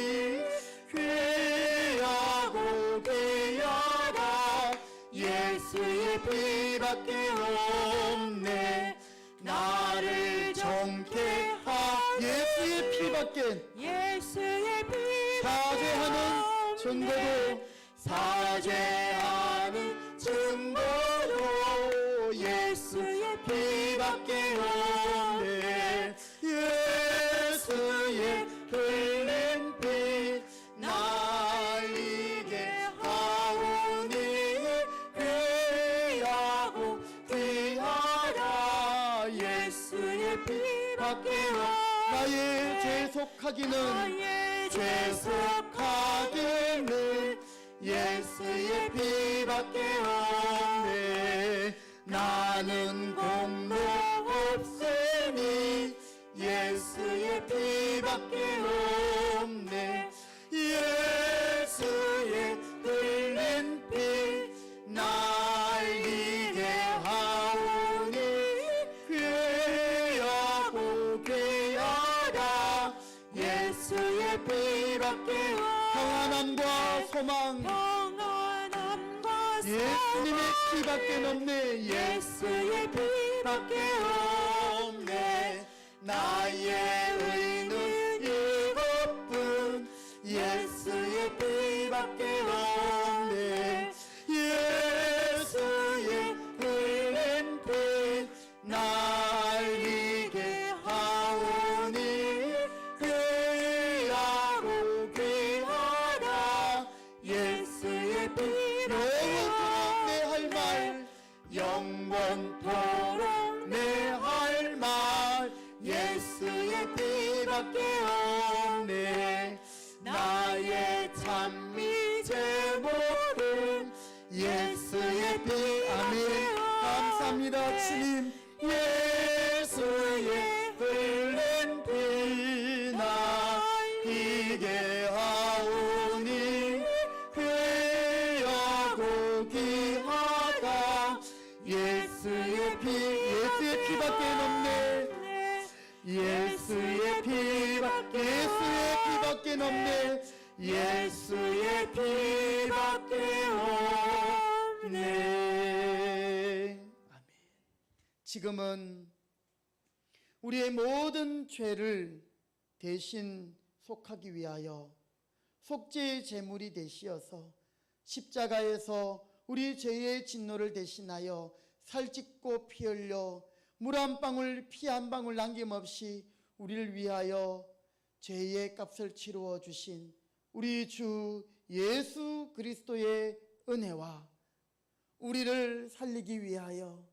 귀하고 귀하라. 예수의 피밖에 없네. 나를 정케 하 예수의 피밖에 예수의 피 사죄하는 증거도 사죄하는 증거도 예수의 피밖에 없네. 예수의 흘린 피 날리게 하오니 귀하고 귀하라. 예수의 피밖에 나의 죄 속하기는 죄 속하기는 예수의 피밖에 없네. 나는 공로 없으니 예수의 피밖에 없네. 예수의 흘린 피 날리게 하오니 귀하고 귀하라. 예수의 피밖에 평안함과 소망 평안함과 예수님의 피밖에 없네. 예수의 피밖에 없네. 나의 의는 이것뿐 예수의 피밖에 없네. 예수의 흘린 피 날리게 하오니 귀하고 귀하라. 예수의 피 영원토록 내 할 말 예수의 피밖에 없네. 나의 찬미 제목은 예수의 피. 아멘. 감사합니다 주님. 예수의 흘린 피나 희게 하오니 귀하고 귀하다. 예수의 피밖에 없네. 예수의 피밖에 없네. 예수의 피밖에 없네. 아멘. 지금은 우리의 모든 죄를 대신 속하기 위하여 속죄의 제물이 되시어서 십자가에서 우리 죄의 진노를 대신하여 살찢고 피 흘려 물 한 방울 피 한 방울 남김없이 우리를 위하여 죄의 값을 치루어 주신 우리 주 예수 그리스도의 은혜와 우리를 살리기 위하여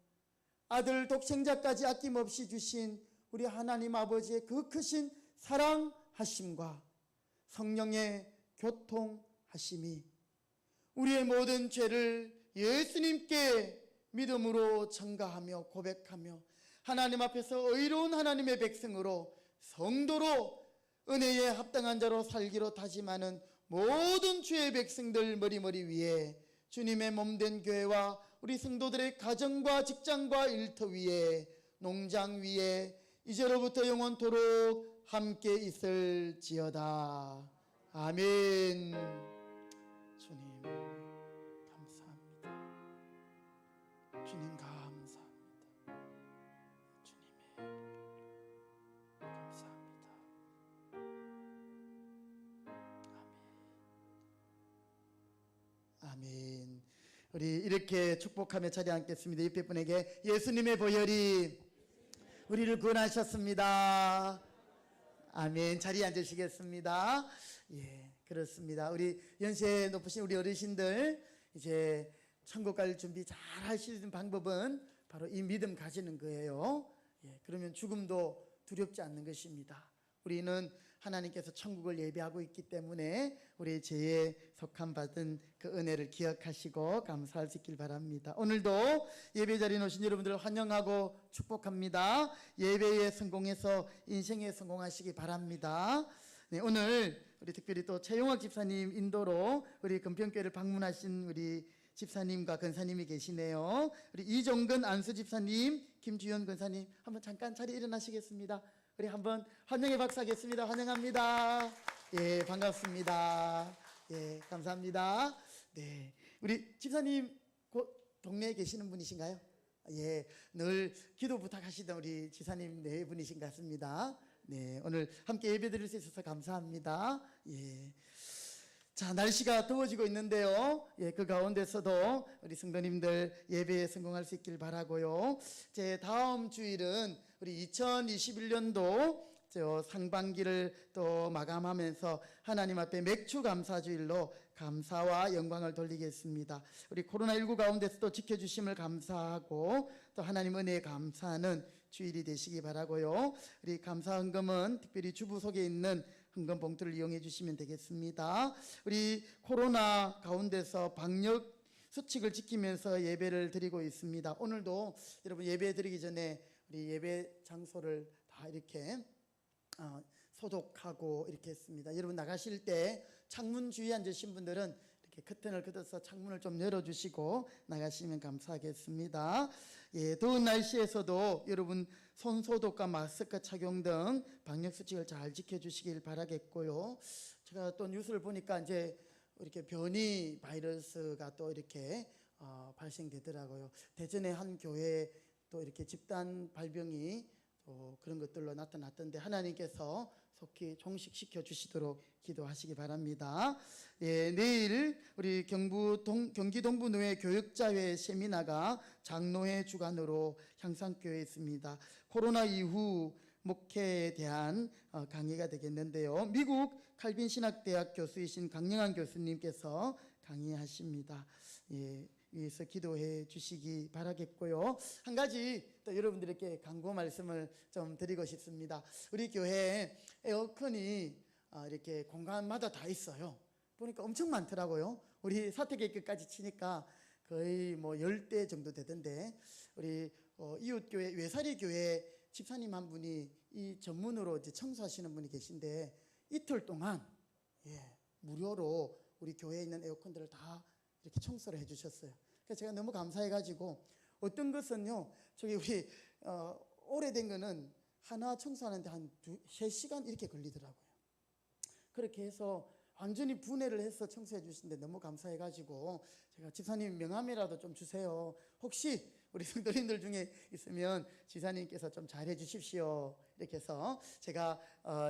아들 독생자까지 아낌없이 주신 우리 하나님 아버지의 그 크신 사랑하심과 성령의 교통하심이 우리의 모든 죄를 예수님께 믿음으로 전가하며 고백하며 하나님 앞에서 의로운 하나님의 백성으로 성도로 은혜에 합당한 자로 살기로 다짐하는 모든 주의 백성들 머리머리 위에 주님의 몸된 교회와 우리 성도들의 가정과 직장과 일터 위에 농장 위에 이제로부터 영원토록 함께 있을지어다. 아멘. 주님 감사합니다. 주님 감사합니다. 주님의 감사합니다. 아멘. 아멘. 우리 이렇게 축복하며 자리 앉겠습니다. 옆에 분에게 예수님의 보혈이 우리를 구원하셨습니다. 아멘. 자리에 앉으시겠습니다. 예, 그렇습니다. 우리 연세 높으신 우리 어르신들 이제 천국 갈 준비 잘 하시는 방법은 바로 이 믿음 가지는 거예요. 예, 그러면 죽음도 두렵지 않는 것입니다. 우리는 하나님께서 천국을 예비하고 있기 때문에 우리의 죄에 속함 받은 그 은혜를 기억하시고 감사할 수 있길 바랍니다. 오늘도 예배 자리에 오신 여러분들을 환영하고 축복합니다. 예배에 성공해서 인생에 성공하시기 바랍니다. 네, 오늘 우리 특별히 또 최용학 집사님 인도로 우리 금평교회를 방문하신 우리 집사님과 권사님이 계시네요. 우리 이종근 안수 집사님, 김주현 권사님 한번 잠깐 자리 일어나시겠습니다. 우리 한번 환영의 박수 하겠습니다. 환영합니다. 예, 반갑습니다. 예, 감사합니다. 네, 우리 집사님 동네에 계시는 분이신가요? 예, 늘 기도 부탁하시던 우리 지사님 네 분이신 것 같습니다. 네, 오늘 함께 예배 드릴 수 있어서 감사합니다. 예. 자, 날씨가 더워지고 있는데요. 예, 그 가운데서도 우리 성도님들 예배에 성공할 수 있길 바라고요. 제 다음 주일은 우리 2021년도 상반기를 또 마감하면서 하나님 앞에 맥주 감사주일로 감사와 영광을 돌리겠습니다. 우리 코로나19 가운데서도 지켜주심을 감사하고 또 하나님 은혜에 감사하는 주일이 되시기 바라고요. 우리 감사 헌금은 특별히 주부 속에 있는 헌금 봉투를 이용해 주시면 되겠습니다. 우리 코로나 가운데서 방역 수칙을 지키면서 예배를 드리고 있습니다. 오늘도 여러분 예배 드리기 전에 우리 예배 장소를 다 이렇게 소독하고 이렇게 했습니다. 여러분 나가실 때 창문 주위에 앉으신 분들은 이렇게 커튼을 걷어서 창문을 좀 열어주시고 나가시면 감사하겠습니다. 예, 더운 날씨에서도 여러분 손 소독과 마스크 착용 등 방역 수칙을 잘 지켜주시길 바라겠고요. 제가 또 뉴스를 보니까 이제 이렇게 변이 바이러스가 또 이렇게 발생되더라고요. 대전의 한 교회 또 이렇게 집단 발병이 또 그런 것들로 나타났던데 하나님께서 속히 종식시켜 주시도록 기도하시기 바랍니다. 예, 내일 우리 경기 동부노회 교육자회 세미나가 장로회 주관으로 향산교회에 있습니다. 코로나 이후 목회에 대한 강의가 되겠는데요. 미국 칼빈 신학대학 교수이신 강영환 교수님께서 강의하십니다. 예, 위해서 기도해 주시기 바라겠고요. 한 가지 또 여러분들에게 강구 말씀을 좀 드리고 싶습니다. 우리 교회에 에어컨이 이렇게 공간마다 다 있어요. 보니까 엄청 많더라고요. 우리 사택에까지 치니까 거의 뭐 10대 정도 되던데 우리 이웃교회 외사리교회 집사님 한 분이 이 전문으로 이제 청소하시는 분이 계신데 이틀 동안 무료로 우리 교회에 있는 에어컨들을 다 이렇게 청소를 해주셨어요. 그래서 제가 너무 감사해가지고 어떤 것은요, 저기 우리 오래된 거는 하나 청소하는데 한 3시간 이렇게 걸리더라고요. 그렇게 해서 완전히 분해를 해서 청소해 주시는데 너무 감사해가지고 제가 집사님 명함이라도 좀 주세요. 혹시 우리 성도님들 중에 있으면 지사님께서 좀 잘해 주십시오. 이렇게 해서 제가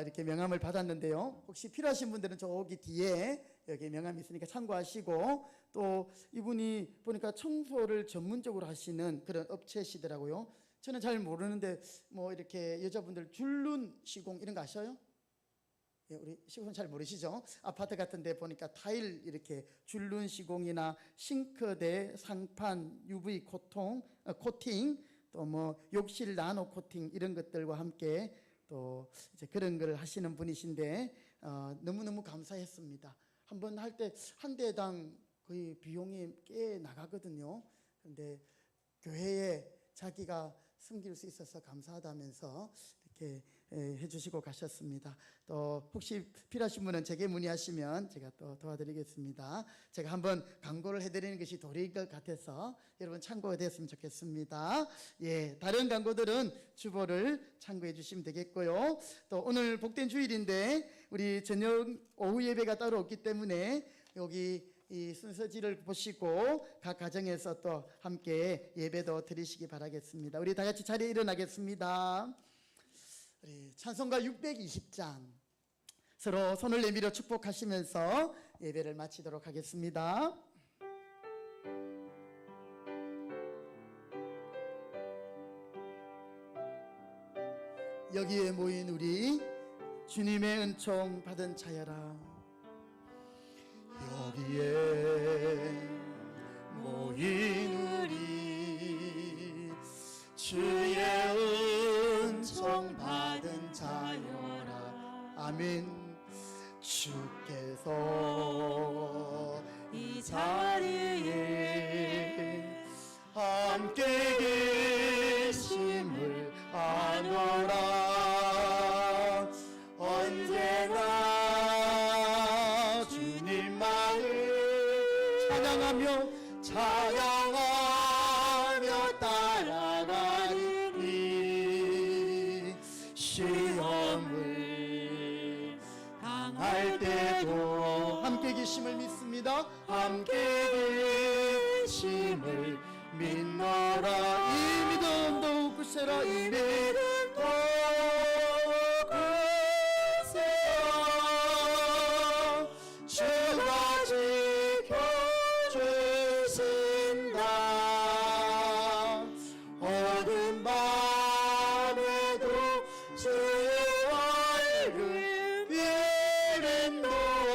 이렇게 명함을 받았는데요. 혹시 필요하신 분들은 저기 뒤에 여기 명함이 있으니까 참고하시고, 또 이분이 보니까 청소를 전문적으로 하시는 그런 업체시더라고요. 저는 잘 모르는데 뭐 이렇게 여자분들 줄눈 시공 이런 거 아셔요? 예, 우리 시공은 잘 모르시죠? 아파트 같은 데 보니까 타일 이렇게 줄눈 시공이나 싱크대, 상판, UV 코팅, 또 뭐 욕실 나노 코팅 이런 것들과 함께 또 이제 그런 걸 하시는 분이신데 너무너무 감사했습니다. 한번 할 때 한 대당 거의 비용이 꽤 나가거든요. 그런데 교회에 자기가 섬길 수 있어서 감사하다면서 이렇게 해주시고 가셨습니다. 또 혹시 필요하신 분은 제게 문의하시면 제가 또 도와드리겠습니다. 제가 한번 광고를 해드리는 것이 도리일 것 같아서 여러분 참고가 됐으면 좋겠습니다. 예, 다른 광고들은 주보를 참고해 주시면 되겠고요. 또 오늘 복된 주일인데 우리 저녁 오후 예배가 따로 없기 때문에 여기 이 순서지를 보시고 각 가정에서 또 함께 예배도 드리시기 바라겠습니다. 우리 다 같이 자리에 일어나겠습니다. 우리 찬송가 620장 서로 손을 내밀어 축복하시면서 예배를 마치도록 하겠습니다. 여기에 모인 우리 주님의 은총 받은 자여라. 여기에 모인 우리 주의 은총 받은 자여라. 아멘. 주께서 이 자리에 함께 계심을 아노라. 언제나 계심을 믿습니다. 함께 계심을 믿노라. 이 믿음 더욱 굳세라. 이 믿음 더욱 굳세라. 주가 지켜주신다. 어두운 밤에도 주의 얼굴 비린도와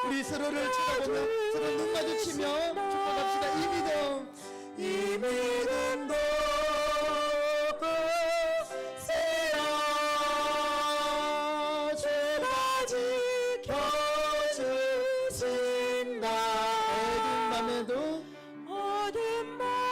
우리 서로를 쳐다보며 서로 눈 마주치며 축복합시다. 이 믿음도 굳세라. 주가 지켜주신다. 어두운 밤에도 어둠 밤에도